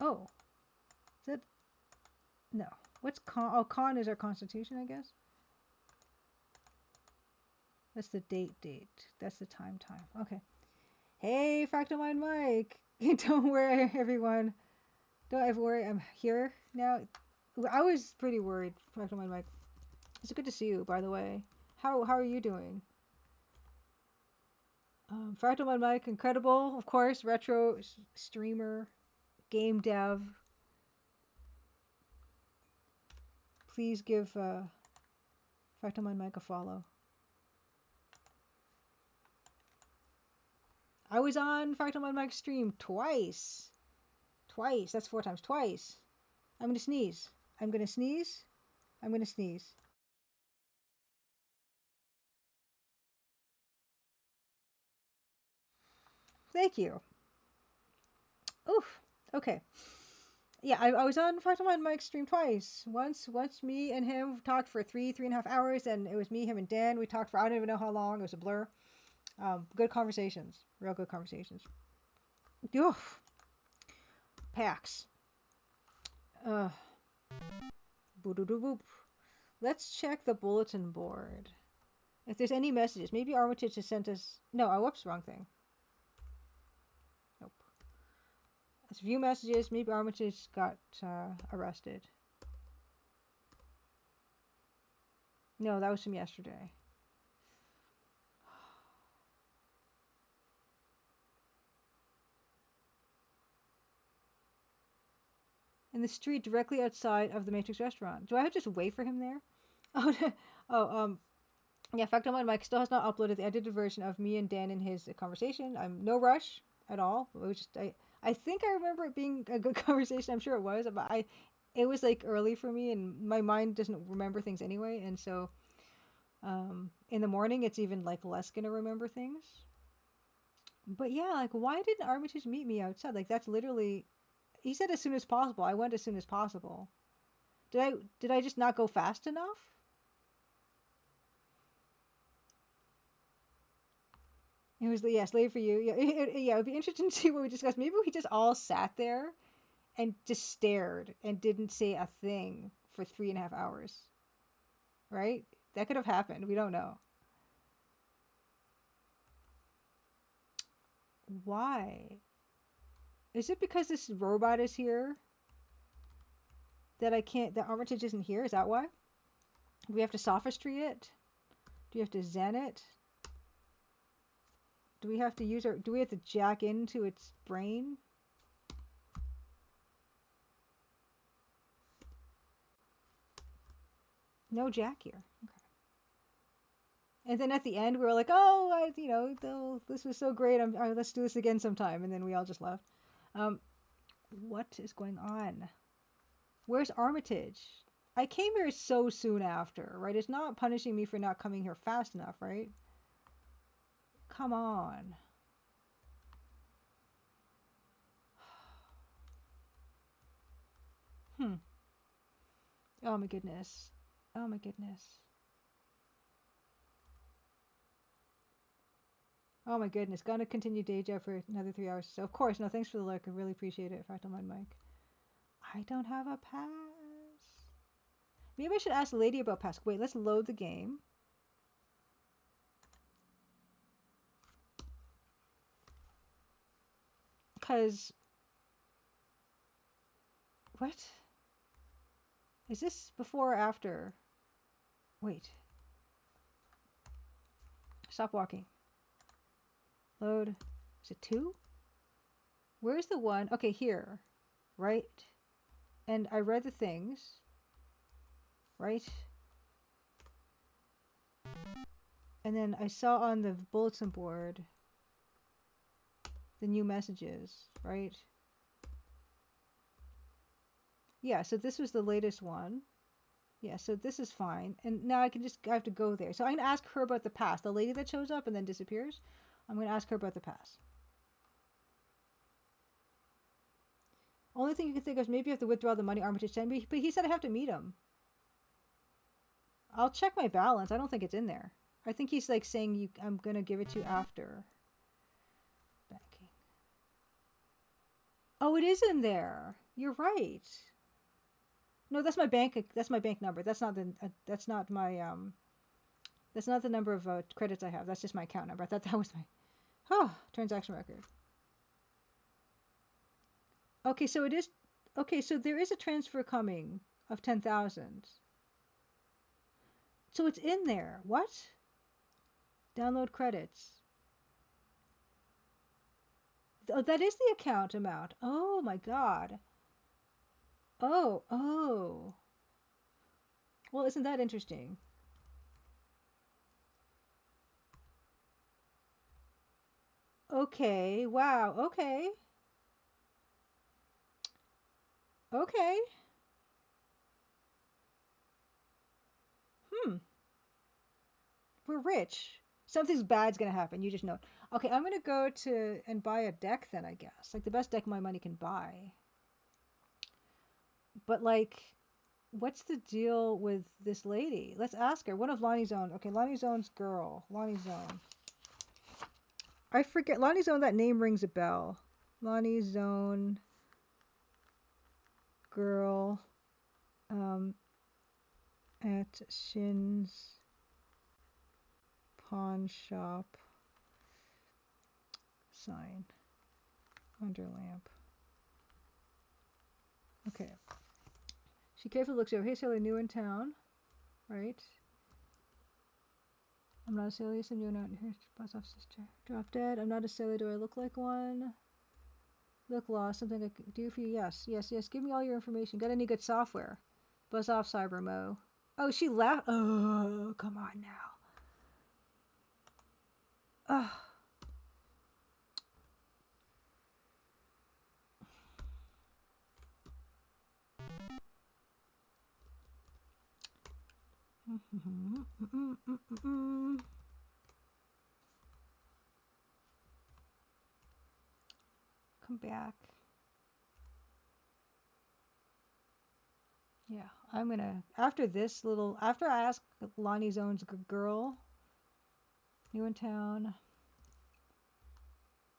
Oh, is that... No. What's con? Oh, con is our constitution, I guess. That's the date. That's the time. Okay. Hey, Fractal Mind Mike. Don't worry, everyone. Don't ever worry. I'm here now. I was pretty worried, Fractal Mind Mike. It's good to see you, by the way. How are you doing? Fractal Mind Mike, incredible, of course. Retro streamer, game dev. Please give Fractal Mind Mike a follow. I was on Fractal Mind Mike's stream twice. Twice. That's 4 times. Twice. I'm gonna sneeze. I'm gonna sneeze. I'm gonna sneeze. Thank you. Oof. Okay. Yeah, I was on Fractal Mind Mike's stream twice. Once me and him talked for 3.5 hours, and it was me, him, and Dan. We talked for I don't even know how long. It was a blur. Good conversations. Real good conversations. Oof. PAX. Boo-doo-doo-boop. Let's check the bulletin board. If there's any messages. Maybe Armitage has sent us... No, whoops, wrong thing. Nope. Let's view messages. Maybe Armitage got arrested. No, that was from yesterday. In the street directly outside of the Matrix restaurant. Do I have to just wait for him there? Yeah, Fractal Mind Mike still has not uploaded the edited version of me and Dan in his conversation. I'm no rush at all. It was just I think I remember it being a good conversation. I'm sure it was, but it was like early for me, and my mind doesn't remember things anyway, and so in the morning it's even like less gonna remember things. But yeah, like why didn't Armitage meet me outside? Like that's literally, he said as soon as possible. I went as soon as possible. Did I just not go fast enough? It was yes, late for you. Yeah, yeah. It'd be interesting to see what we discussed. Maybe we just all sat there and just stared and didn't say a thing for 3.5 hours. Right? That could have happened. We don't know. Why? Is it because this robot is here that I can't? That Armitage isn't here? Is that why? Do we have to sophistry it? Do you have to zen it? Do we have to use our? Do we have to jack into its brain? No jack here. Okay. And then at the end, we were like, "Oh, this was so great. Let's do this again sometime." And then we all just left. What is going on? Where's Armitage? I came here so soon after, right? It's not punishing me for not coming here fast enough, right? Come on. Oh my goodness. Oh my goodness. Oh my goodness. Gonna continue day job for another 3 hours. So of course, no, thanks for the lurk. I really appreciate it, Fractal Mind Mike. I don't have a pass. Maybe I should ask the lady about pass. Wait, let's load the game. Because... What? Is this before or after? Wait. Stop walking. Load. Is it 2? Where's the one? Okay, here. Right? And I read the things. Right? And then I saw on the bulletin board the new messages, right? Yeah, so this was the latest one. Yeah, so this is fine. And now I have to go there. So I'm going to ask her about the past. The lady that shows up and then disappears. I'm going to ask her about the past. Only thing you can think of is maybe you have to withdraw the money Armitage sent me, but he said I have to meet him. I'll check my balance. I don't think it's in there. I think he's like saying I'm going to give it to you after. Banking. Oh, it is in there. You're right. No, that's my bank number. That's not the that's not the number of credits I have. That's just my account number. I thought that was my transaction record. Okay, so it is okay, so there is a transfer coming of 10,000. So it's in there. What? Download credits. Oh, that is the account amount. Oh my god. Oh. Well, isn't that interesting? Okay, wow, okay. Okay. We're rich. Something's bad's gonna happen. You just know. Okay, I'm gonna go to and buy a deck then, I guess. Like the best deck my money can buy. But like, what's the deal with this lady? Let's ask her. One of Lonnie's own. Okay, Lonnie's own's girl. Lonnie's own. I forget. Lonnie's own, that name rings a bell. Lonnie's own girl at Shin's pawn shop. Sign. Under lamp. Okay. She carefully looks over. Hey, Sally, new in town. Right? I'm not a silly, some new out here. Buzz off, sister. Drop dead. I'm not a silly. Do I look like one? Look lost. Something I can do for you? Yes. Give me all your information. Got any good software? Buzz off, Cyber Mo. Oh, she left. Oh, come on now. Ugh. Come back. Yeah, I'm gonna, after I ask Lonnie's own girl, new in town.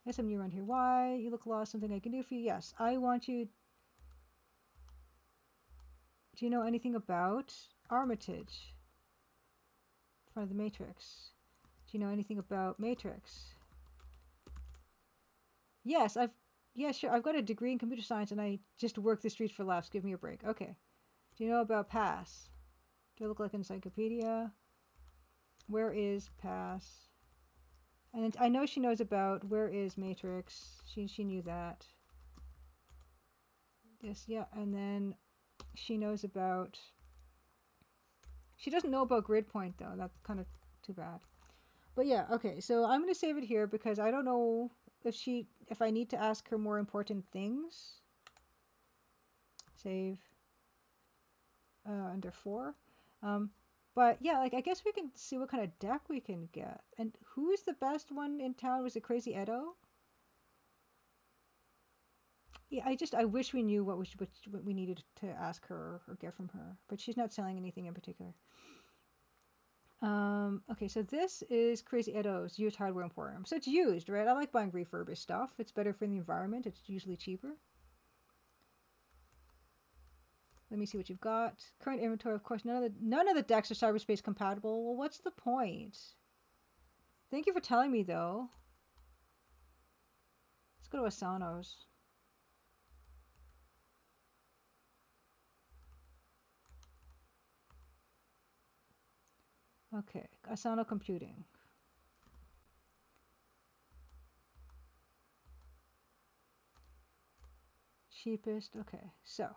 Yes, I'm new around here. Why? You look lost. Something I can do for you? Yes, I want you. Do you know anything about Armitage? From the Matrix. Do you know anything about Matrix? Yes, yeah, sure. I've got a degree in computer science and I just work the streets for laughs. Give me a break. Okay. Do you know about Pass? Do I look like an encyclopedia? Where is Pass? And I know she knows about where is Matrix. She knew that. Yes, yeah, and then she knows about. She doesn't know about grid point though. That's kind of too bad. But yeah, okay. So I'm gonna save it here because I don't know if I need to ask her more important things. Save. Under 4. But yeah, like I guess we can see what kind of deck we can get. And who's the best one in town? Was it Crazy Edo? Yeah, I wish we knew what we needed to ask her or get from her. But she's not selling anything in particular. Okay, so this is Crazy Edo's used hardware emporium. So it's used, right? I like buying refurbished stuff. It's better for the environment. It's usually cheaper. Let me see what you've got. Current inventory, of course, none of the decks are cyberspace compatible. Well, what's the point? Thank you for telling me, though. go to Asano's. Okay, Asano Computing. Cheapest. Okay, so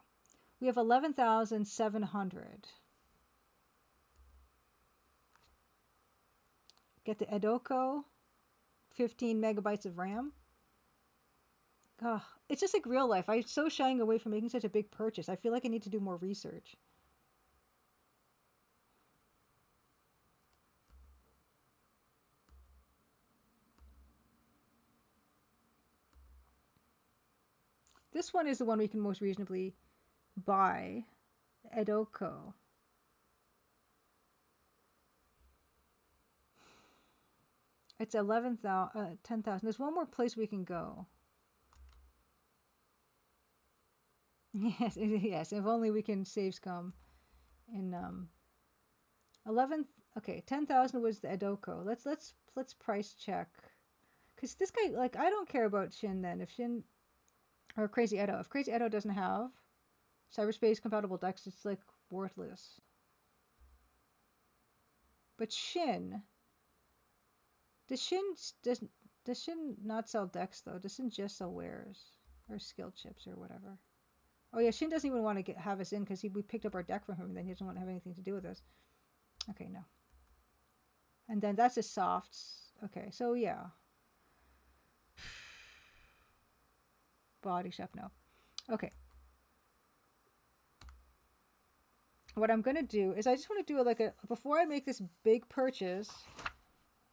we have 11,700. Get the Edoko, 15 megabytes of RAM. Oh, it's just like real life. I'm so shying away from making such a big purchase. I feel like I need to do more research. This one is the one we can most reasonably buy. Edoko. It's 11,000, 10,000. There's one more place we can go. Yes, yes. If only we can save scum. In 11. Okay, 10,000 was the Edoko. Let's price check. Cause this guy, like, I don't care about Shin then. If Shin or Crazy Edo, if Crazy Edo doesn't have cyberspace compatible decks, it's like worthless. But Shin, does Shin not sell decks though? Does Shin just sell wares or skill chips or whatever? Oh yeah, Shin doesn't even want to have us in because we picked up our deck from him, and then he doesn't want to have anything to do with us. Okay, no. And then that's his softs. Okay, so yeah. Body shop, no. Okay. What I'm gonna do is I just want to do like before I make this big purchase.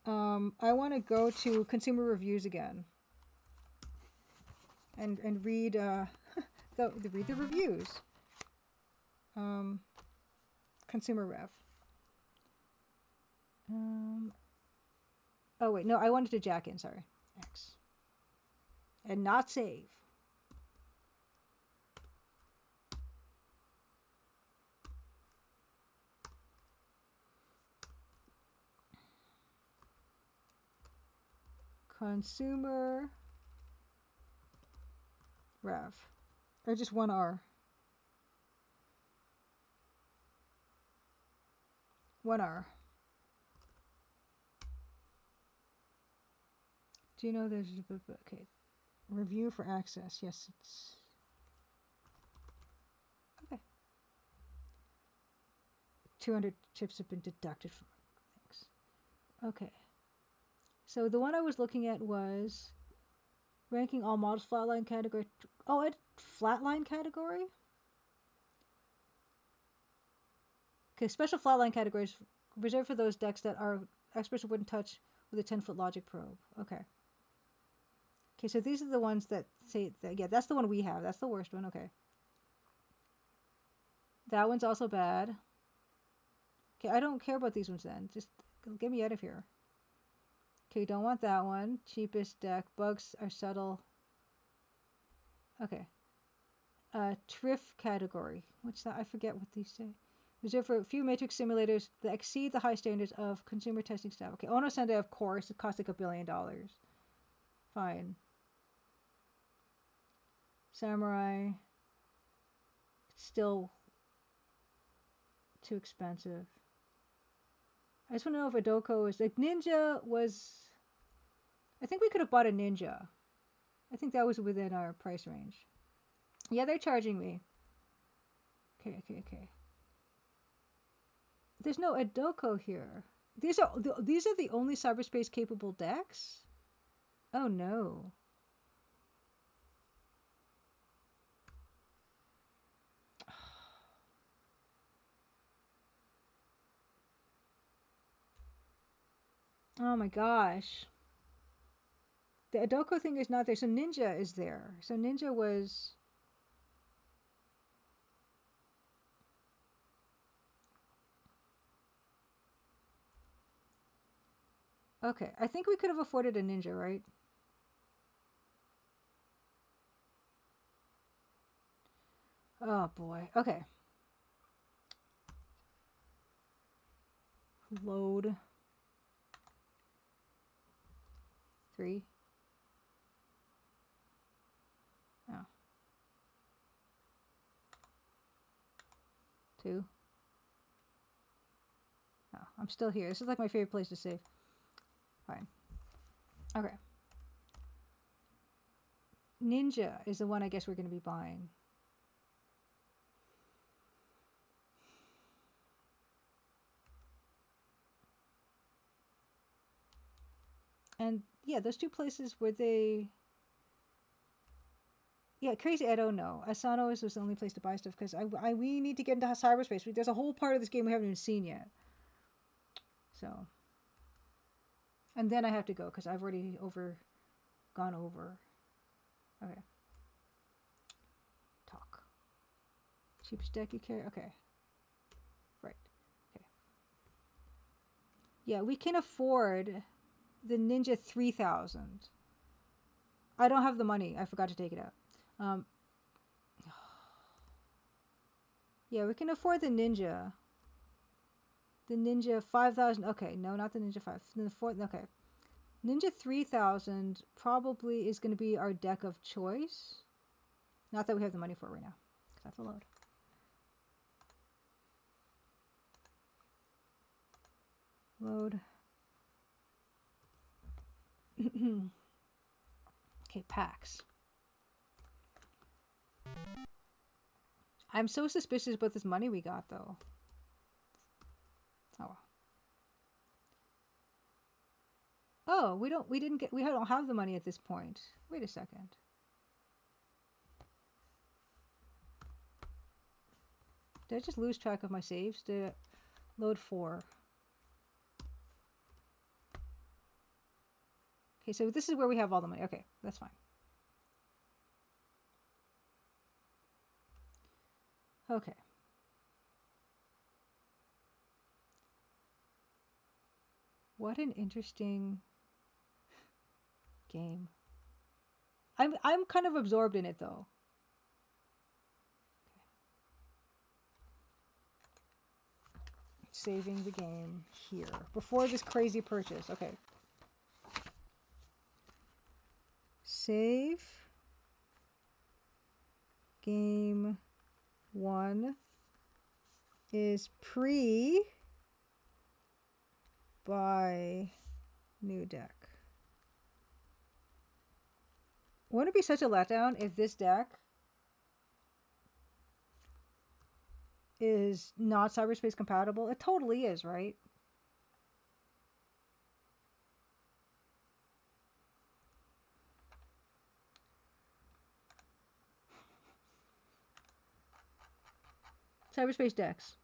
I want to go to consumer reviews again. And read read the reviews. Consumer rev. Oh wait, no, I wanted to jack in. Sorry, X, and not save. Consumer rev, or just one R. One R. Do you know there's okay? Review for access. Yes, it's okay. 200 chips have been deducted from. Thanks. Okay. So the one I was looking at was ranking all models flatline category. Oh, it flatline category. Okay, special flatline categories reserved for those decks that our experts wouldn't touch with a 10-foot logic probe. Okay. Okay, so these are the ones that say that. Yeah, that's the one we have. That's the worst one. Okay. That one's also bad. Okay, I don't care about these ones then. Just get me out of here. Okay, don't want that one. Cheapest deck. Bugs are subtle. Okay. TRIF category. What's that? I forget what these say. Reserved for a few matrix simulators that exceed the high standards of consumer testing staff. Okay, Ono Sendai, of course, it costs like $1 billion. Fine. Samurai. Still too expensive. I just want to know if Edoko is like Ninja was. I think we could have bought a Ninja. I think that was within our price range. Yeah, they're charging me. Okay. There's no Edoko here. These are the only cyberspace capable decks? Oh no. Oh my gosh. The Edoko thing is not there, so Ninja is there. So Ninja was. Okay, I think we could have afforded a Ninja, right? Oh boy. Okay. Load. 3. 2. Oh, I'm still here. This is like my favorite place to save. Fine. Okay. Ninja is the one I guess we're going to be buying. And yeah, those 2 places where they... Yeah, Crazy, I don't know. Asano was the only place to buy stuff because we need to get into cyberspace. There's a whole part of this game we haven't even seen yet. So, and then I have to go because I've already gone over. Okay. Talk. Cheapest deck you carry? Okay. Right. Okay. Yeah, we can afford the Ninja 3000. I don't have the money. I forgot to take it out. Yeah, we can afford the Ninja. The Ninja 5000. Okay, no, not the Ninja 5. The 4. Okay. Ninja 3000 probably is going to be our deck of choice. Not that we have the money for it right now, because I have to load. Load. Okay, packs. I'm so suspicious about this money we got, though. Oh. Oh, we don't have the money at this point. Wait a second. Did I just lose track of my saves? Did I load 4? Okay, so this is where we have all the money. Okay, that's fine. Okay. What an interesting game. I'm kind of absorbed in it though. Okay. Saving the game here before this crazy purchase. Okay. Save game 1 is buy new deck. Wouldn't it be such a letdown if this deck is not cyberspace compatible? It totally is, right? Cyberspace decks.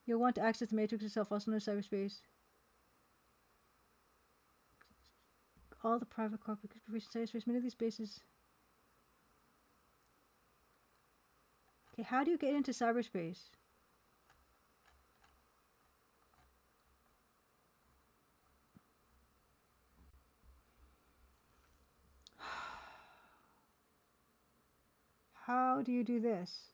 You'll want to access the matrix itself, also known as cyberspace. All the private corporate cyberspace, many of these spaces. Okay, how do you get into cyberspace? How do you do this?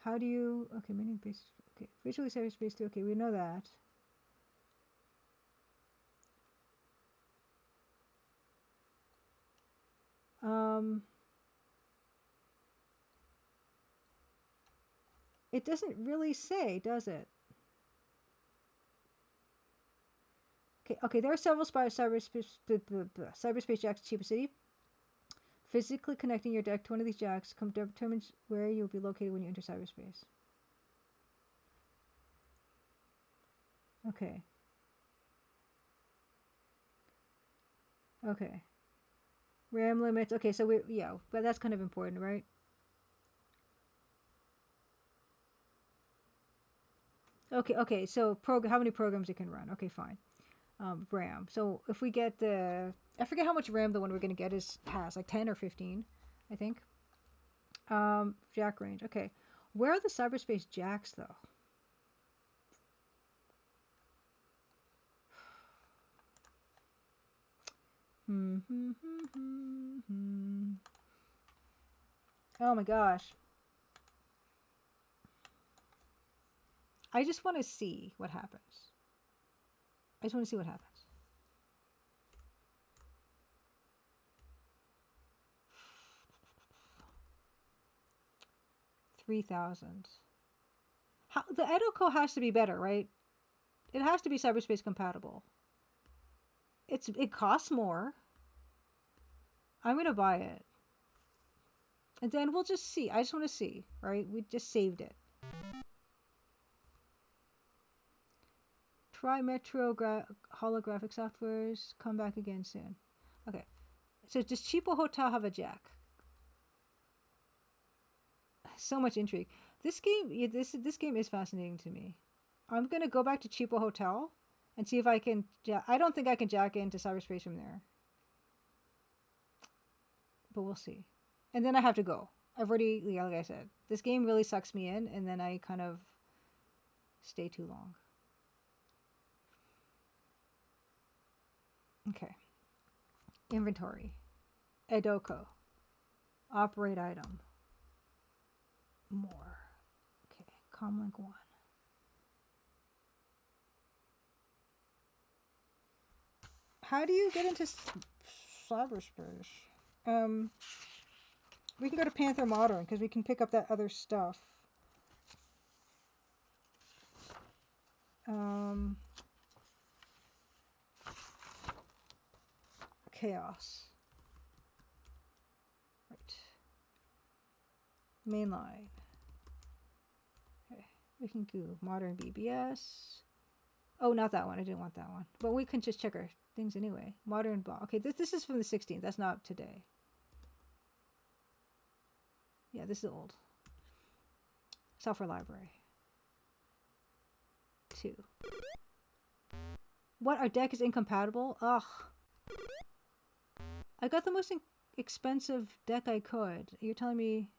How do you... Okay, many bases... Okay, visually cyberspace 2. Okay, we know that. It doesn't really say, does it? Okay, there are several cyberspace jacks in Chiba City. Physically connecting your deck to one of these jacks determines where you'll be located when you enter cyberspace. Okay. Okay. RAM limits. Okay, so but that's kind of important, right? Okay, so how many programs it can run. Okay, fine. RAM. So if we get I forget how much RAM the one we're going to get has, like 10 or 15, I think. Jack range. Okay. Where are the cyberspace jacks, though? Oh my gosh. I just want to see what happens. I just want to see what happens. 3000. The Edoko has to be better, right? It has to be cyberspace compatible. It costs more. I'm gonna buy it. And then we'll just see. I just want to see, right? We just saved it. Try Metro holographic softwares. Come back again soon. Okay. So does Chiba Hotel have a jack? So much intrigue. This game, yeah, this game is fascinating to me. I'm gonna go back to Chiba Hotel and see if I can. I don't think I can jack into cyberspace from there, but we'll see. And then I have to go. I've already, yeah, like I said, this game really sucks me in, and then I kind of stay too long. Okay. Inventory. Edoko. Operate item. More. Okay. Comlink 1. How do you get into cyberspace? We can go to Panther Modern because we can pick up that other stuff. Chaos. Right. Mainline. Okay. We can do Modern BBS. Oh, not that one. I didn't want that one. But we can just check our things anyway. Modern ball. Okay, this is from the 16th. That's not today. Yeah, this is old. Software library. 2. What? Our deck is incompatible? Ugh. I got the most expensive deck I could. You're telling me...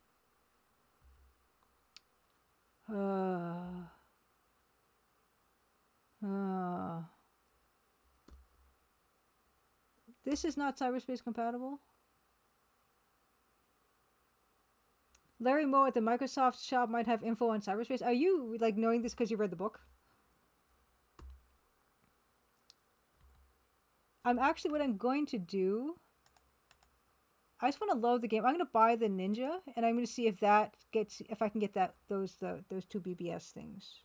This is not cyberspace compatible? Larry Moe at the Microsoft shop might have info on cyberspace. Are you, like, knowing this because you read the book? What I'm going to do... I just want to load the game. I'm going to buy the Ninja, and I'm going to see if that gets... If I can get those 2 BBS things.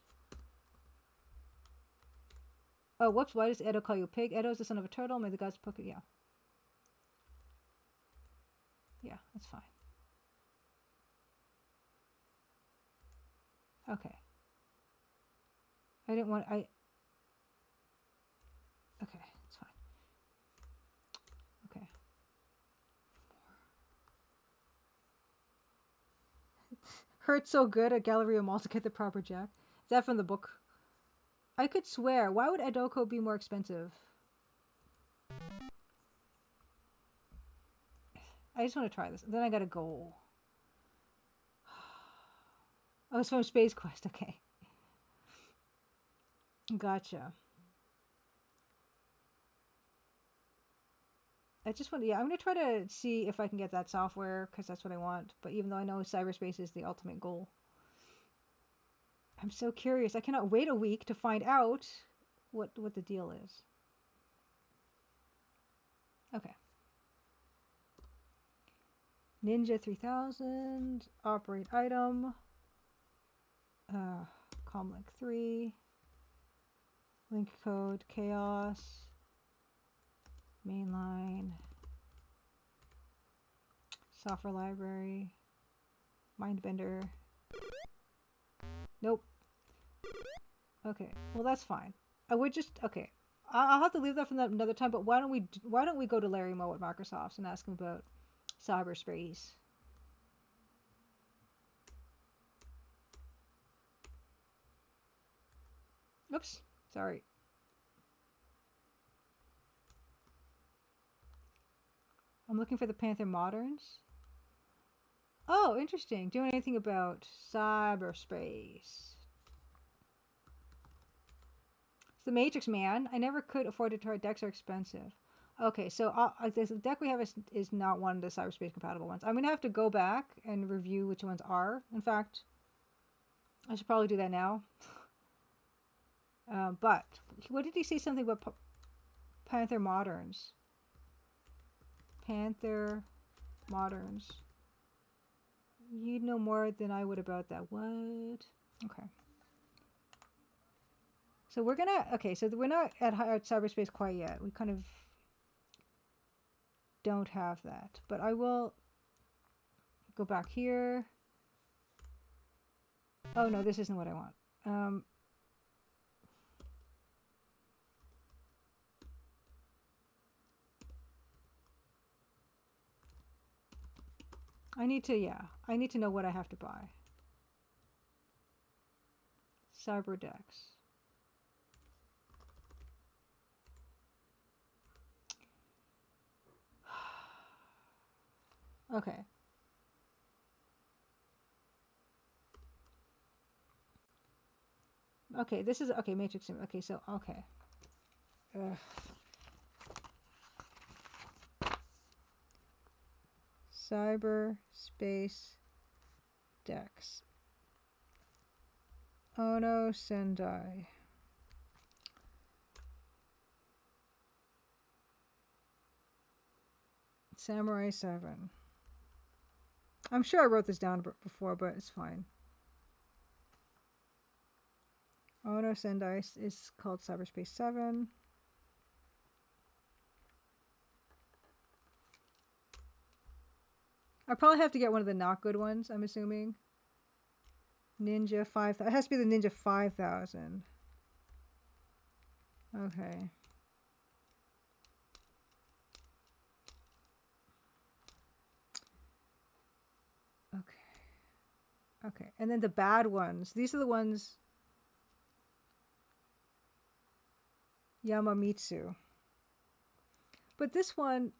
Oh, whoops. Why does Edo call you a pig? Edo is the son of a turtle. May the gods poke it. Yeah. Yeah, that's fine. Okay. I didn't want... Okay, it's fine. Okay. Hurts so good at Galleria Mall to get the proper jack. Is that from the book? I could swear. Why would Edoko be more expensive? I just want to try this. Then I gotta go. Oh, it's from Space Quest. Okay. Gotcha. I just want to, yeah, I'm going to try to see if I can get that software because that's what I want. But even though I know cyberspace is the ultimate goal. I'm so curious. I cannot wait a week to find out what the deal is. Okay. Ninja 3000. Operate item. Comlink 3. Link code. Chaos. Mainline. Software library. Mindbender. Nope. Okay, well that's fine. I would just okay. I'll have to leave that for another time. But why don't we go to Larry Moe at Microsoft and ask him about cyberspace? Oops, sorry. I'm looking for the Panther Moderns. Oh, interesting. Doing anything about cyberspace? It's the Matrix, man. I never could afford to try. Decks are expensive. Okay, so this deck we have is not one of the cyberspace compatible ones. I'm going to have to go back and review which ones are. In fact, I should probably do that now. But what did he say something about Panther Moderns? Panther Moderns. You'd know more than I would about that. What? Okay. So we're gonna, okay, so we're not at cyberspace quite yet. We kind of don't have that. But I will go back here. Oh no, this isn't what I want. I need to, yeah, I need to know what I have to buy. Cyberdex. Okay. Okay, this is, okay, Matrix Sim. Okay, so, okay. Ugh. Cyberspace Dex. Ono Sendai. Samurai 7. I'm sure I wrote this down before, but it's fine. Ono Sendai is called Cyberspace 7. I probably have to get one of the not good ones, I'm assuming. Ninja 5000. It has to be the Ninja 5000. Okay. Okay. Okay. And then the bad ones. These are the ones. Yamamitsu. But this one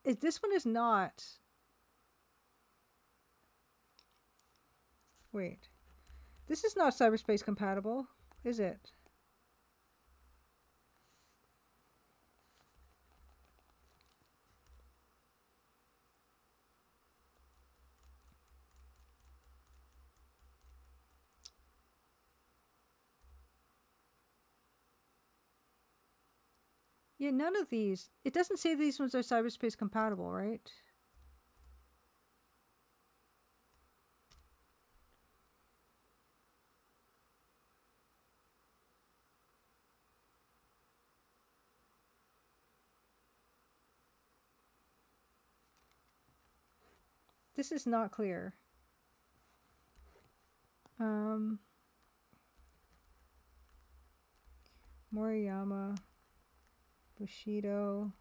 is not. Wait. This is not cyberspace compatible, is it? Yeah, none of these. It doesn't say these ones are cyberspace compatible, right? This is not clear. Moriyama, Bushido,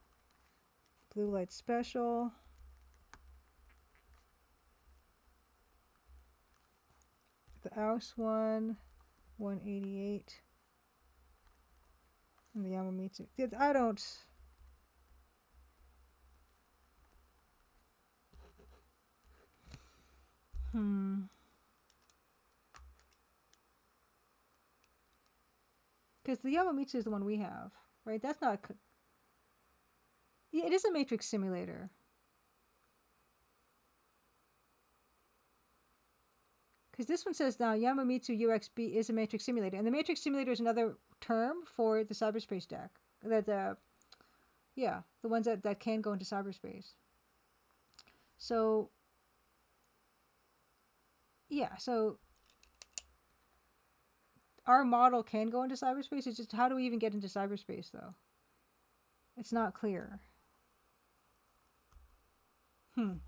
Blue Light Special. The Aus one, 188. And the Yamamitsu. I don't. Because the Yamamitsu is the one we have, right? That's not. Yeah, it is a matrix simulator. Because this one says now Yamamitsu UXB is a matrix simulator, and the matrix simulator is another term for the cyberspace deck. Yeah, the ones that can go into cyberspace. So yeah, so our model can go into cyberspace. It's just how do we even get into cyberspace though? It's not clear. Am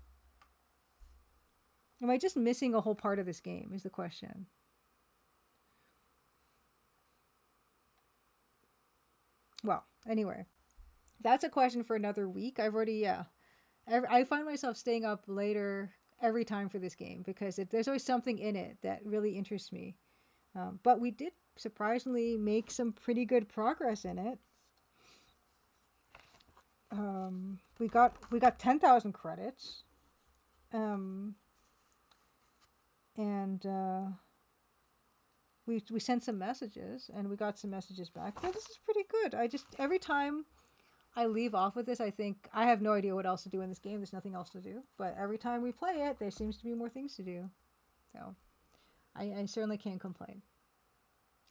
I just missing a whole part of this game is the question. Well, anyway, that's a question for another week. I've already, yeah. I find myself staying up later every time for this game because there's always something in it that really interests me. But we did surprisingly make some pretty good progress in it. We got 10,000 credits. And we sent some messages and we got some messages back. Well, this is pretty good. Every time I leave off with this, I think I have no idea what else to do in this game. There's nothing else to do. But every time we play it, there seems to be more things to do. So I certainly can't complain.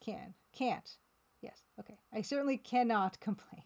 Can't. Yes. Okay. I certainly cannot complain.